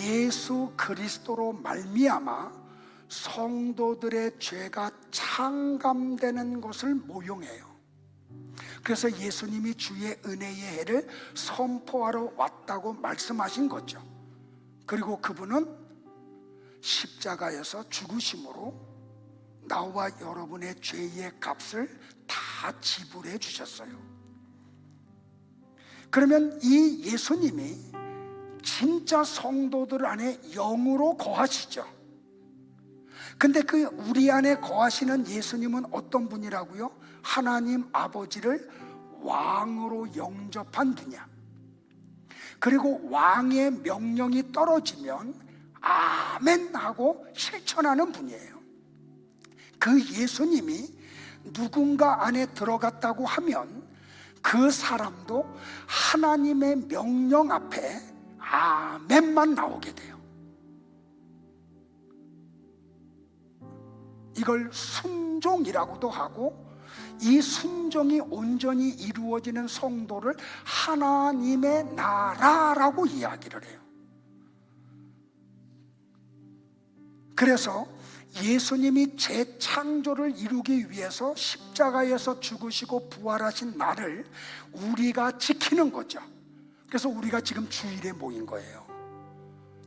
예수 그리스도로 말미암아 성도들의 죄가 창감되는 것을 모용해요. 그래서 예수님이 주의 은혜의 해를 선포하러 왔다고 말씀하신 거죠. 그리고 그분은 십자가에서 죽으심으로 나와 여러분의 죄의 값을 다 지불해 주셨어요. 그러면 이 예수님이 진짜 성도들 안에 영으로 거하시죠. 근데 그 우리 안에 거하시는 예수님은 어떤 분이라고요? 하나님 아버지를 왕으로 영접한 분이야. 그리고 왕의 명령이 떨어지면 아멘 하고 실천하는 분이에요. 그 예수님이 누군가 안에 들어갔다고 하면 그 사람도 하나님의 명령 앞에 아멘만 나오게 돼요. 이걸 순종이라고도 하고, 이 순종이 온전히 이루어지는 성도를 하나님의 나라라고 이야기를 해요. 그래서 예수님이 재창조를 이루기 위해서 십자가에서 죽으시고 부활하신 날을 우리가 지키는 거죠. 그래서 우리가 지금 주일에 모인 거예요.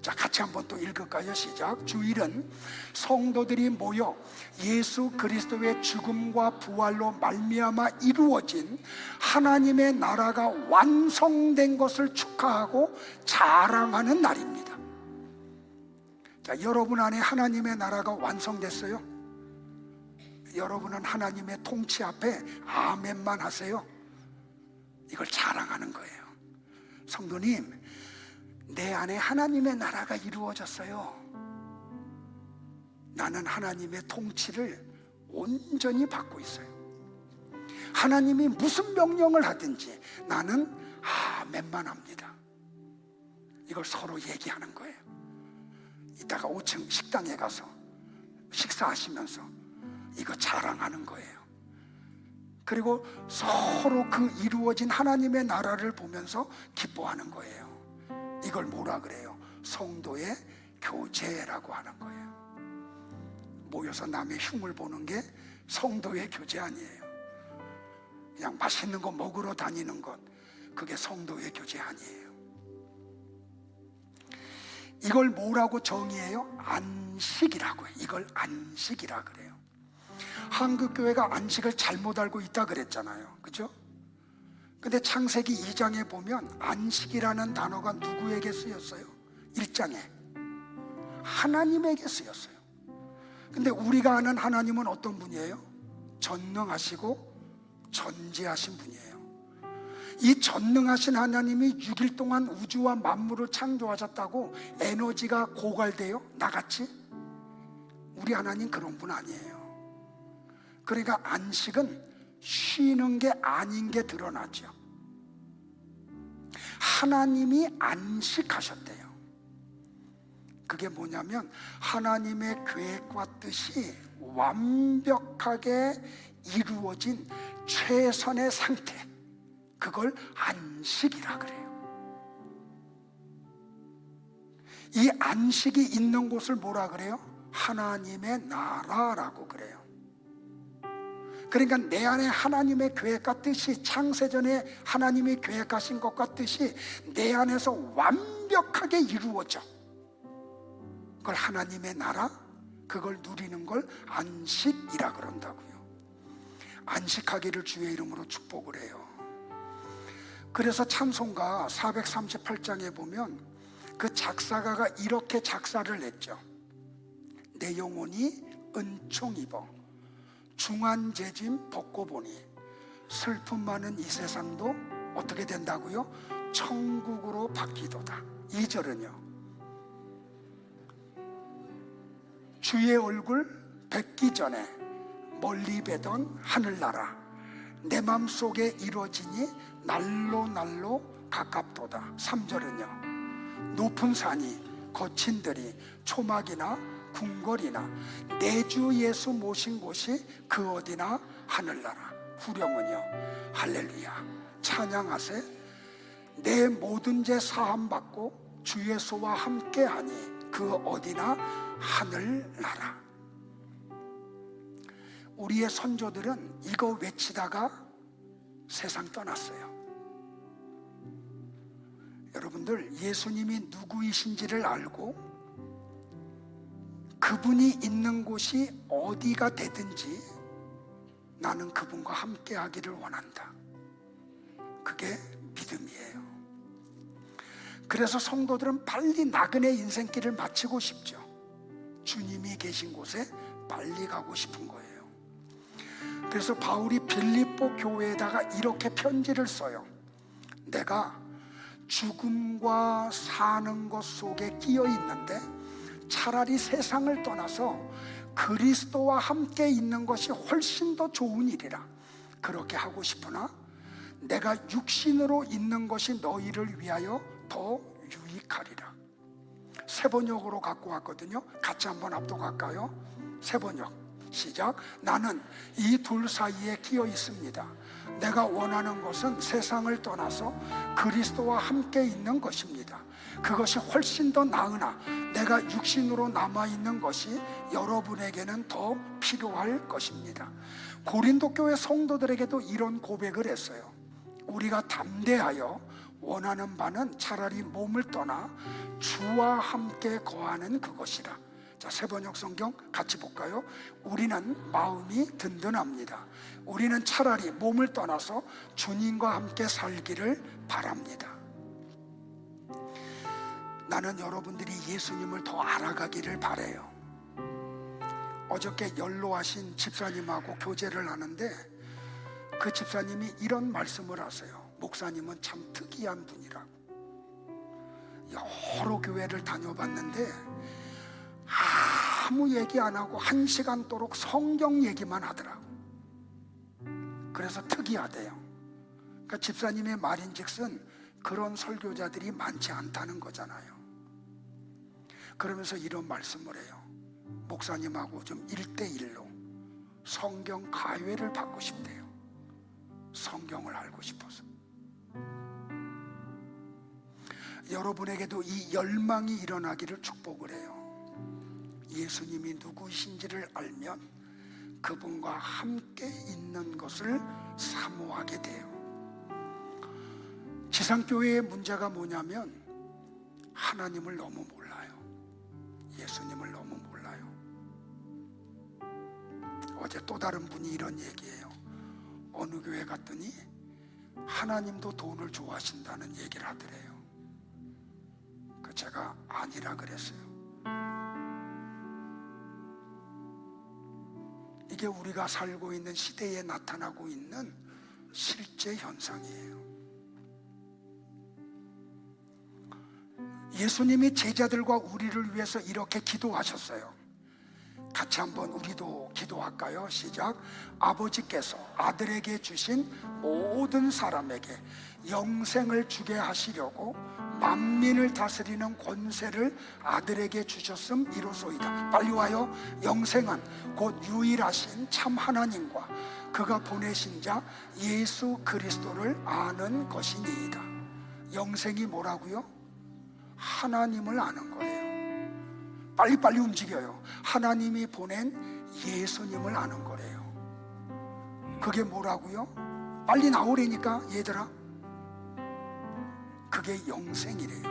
자, 같이 한번 또 읽을까요? 시작. 주일은 성도들이 모여 예수 그리스도의 죽음과 부활로 말미암아 이루어진 하나님의 나라가 완성된 것을 축하하고 자랑하는 날입니다. 자, 여러분 안에 하나님의 나라가 완성됐어요? 여러분은 하나님의 통치 앞에 아멘만 하세요? 이걸 자랑하는 거예요. 성도님, 내 안에 하나님의 나라가 이루어졌어요. 나는 하나님의 통치를 온전히 받고 있어요. 하나님이 무슨 명령을 하든지 나는 아멘만 합니다. 이걸 서로 얘기하는 거예요. 이따가 5층 식당에 가서 식사하시면서 이거 자랑하는 거예요. 그리고 서로 그 이루어진 하나님의 나라를 보면서 기뻐하는 거예요. 이걸 뭐라 그래요? 성도의 교제라고 하는 거예요. 모여서 남의 흉을 보는 게 성도의 교제 아니에요. 그냥 맛있는 거 먹으러 다니는 것, 그게 성도의 교제 아니에요. 이걸 뭐라고 정의해요? 안식이라고 해요. 이걸 안식이라 그래요. 한국교회가 안식을 잘못 알고 있다 그랬잖아요. 그죠? 근데 창세기 2장에 보면 안식이라는 단어가 누구에게 쓰였어요? 1장에 하나님에게 쓰였어요. 근데 우리가 아는 하나님은 어떤 분이에요? 전능하시고 전지하신 분이에요. 이 전능하신 하나님이 6일 동안 우주와 만물을 창조하셨다고 에너지가 고갈돼요? 나같이? 우리 하나님 그런 분 아니에요. 그러니까 안식은 쉬는 게 아닌 게 드러나죠. 하나님이 안식하셨대요. 그게 뭐냐면 하나님의 계획과 뜻이 완벽하게 이루어진 최선의 상태, 그걸 안식이라 그래요. 이 안식이 있는 곳을 뭐라 그래요? 하나님의 나라라고 그래요. 그러니까 내 안에 하나님의 계획과 뜻이, 창세전에 하나님이 계획하신 것과 뜻이 내 안에서 완벽하게 이루어져. 그걸 하나님의 나라, 그걸 누리는 걸 안식이라 그런다고요. 안식하기를 주의 이름으로 축복을 해요. 그래서 찬송가 438장에 보면 그 작사가가 이렇게 작사를 했죠. 내 영혼이 은총 입어 중한 재짐 벗고 보니 슬픔 많은 이 세상도 어떻게 된다고요? 천국으로 바뀌도다. 2절은요, 주의 얼굴 뵙기 전에 멀리 뵈던 하늘나라 내 맘속에 이루어지니 날로 날로 가깝도다. 3절은요, 높은 산이 거친 들이 초막이나 궁궐이나 내 주 예수 모신 곳이 그 어디나 하늘나라. 후렴은요, 할렐루야 찬양하세 내 모든 죄 사함 받고 주 예수와 함께하니 그 어디나 하늘나라. 우리의 선조들은 이거 외치다가 세상 떠났어요. 여러분들, 예수님이 누구이신지를 알고 그분이 있는 곳이 어디가 되든지 나는 그분과 함께 하기를 원한다. 그게 믿음이에요. 그래서 성도들은 빨리 나그네 인생길을 마치고 싶죠. 주님이 계신 곳에 빨리 가고 싶은 거예요. 그래서 바울이 빌립보 교회에다가 이렇게 편지를 써요. 내가 죽음과 사는 것 속에 끼어 있는데 차라리 세상을 떠나서 그리스도와 함께 있는 것이 훨씬 더 좋은 일이라. 그렇게 하고 싶으나 내가 육신으로 있는 것이 너희를 위하여 더 유익하리라. 세 번역으로 갖고 왔거든요. 같이 한번 합독할까요? 세 번역 시작. 나는 이 둘 사이에 끼어 있습니다. 내가 원하는 것은 세상을 떠나서 그리스도와 함께 있는 것입니다. 그것이 훨씬 더 나으나 내가 육신으로 남아있는 것이 여러분에게는 더 필요할 것입니다. 고린도 교회 성도들에게도 이런 고백을 했어요. 우리가 담대하여 원하는 바는 차라리 몸을 떠나 주와 함께 거하는 그것이라. 자, 세번역 성경 같이 볼까요? 우리는 마음이 든든합니다. 우리는 차라리 몸을 떠나서 주님과 함께 살기를 바랍니다. 나는 여러분들이 예수님을 더 알아가기를 바라요. 어저께 연로하신 집사님하고 교제를 하는데 그 집사님이 이런 말씀을 하세요. 목사님은 참 특이한 분이라고. 여러 교회를 다녀봤는데 아무 얘기 안 하고 1시간 도록 성경 얘기만 하더라고. 그래서 특이하대요. 그러니까 집사님의 말인즉슨 그런 설교자들이 많지 않다는 거잖아요. 그러면서 이런 말씀을 해요. 목사님하고 좀 1대1로 성경 가회를 받고 싶대요. 성경을 알고 싶어서. 여러분에게도 이 열망이 일어나기를 축복을 해요. 예수님이 누구이신지를 알면 그분과 함께 있는 것을 사모하게 돼요. 지상교회의 문제가 뭐냐면 하나님을 너무 몰라요. 예수님을 너무 몰라요. 어제 또 다른 분이 이런 얘기예요. 어느 교회 갔더니 하나님도 돈을 좋아하신다는 얘기를 하더래요. 제가 아니라 그랬어요. 이게 우리가 살고 있는 시대에 나타나고 있는 실제 현상이에요. 예수님이 제자들과 우리를 위해서 이렇게 기도하셨어요. 같이 한번 우리도 기도할까요? 시작. 아버지께서 아들에게 주신 모든 사람에게 영생을 주게 하시려고 만민을 다스리는 권세를 아들에게 주셨음 이로소이다. 빨리 와요. 영생은 곧 유일하신 참 하나님과 그가 보내신 자 예수 그리스도를 아는 것이니이다. 영생이 뭐라고요? 하나님을 아는 거예요. 빨리빨리 움직여요. 하나님이 보낸 예수님을 아는 거래요. 그게 뭐라고요? 빨리 나오라니까 얘들아. 그게 영생이래요.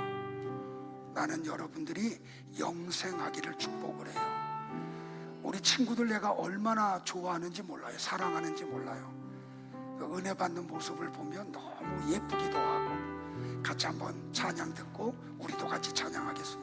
나는 여러분들이 영생하기를 축복을 해요. 우리 친구들 내가 얼마나 좋아하는지 몰라요. 사랑하는지 몰라요. 그 은혜 받는 모습을 보면 너무 예쁘기도 하고 같이 한번 찬양 듣고 우리도 같이 찬양하겠습니다.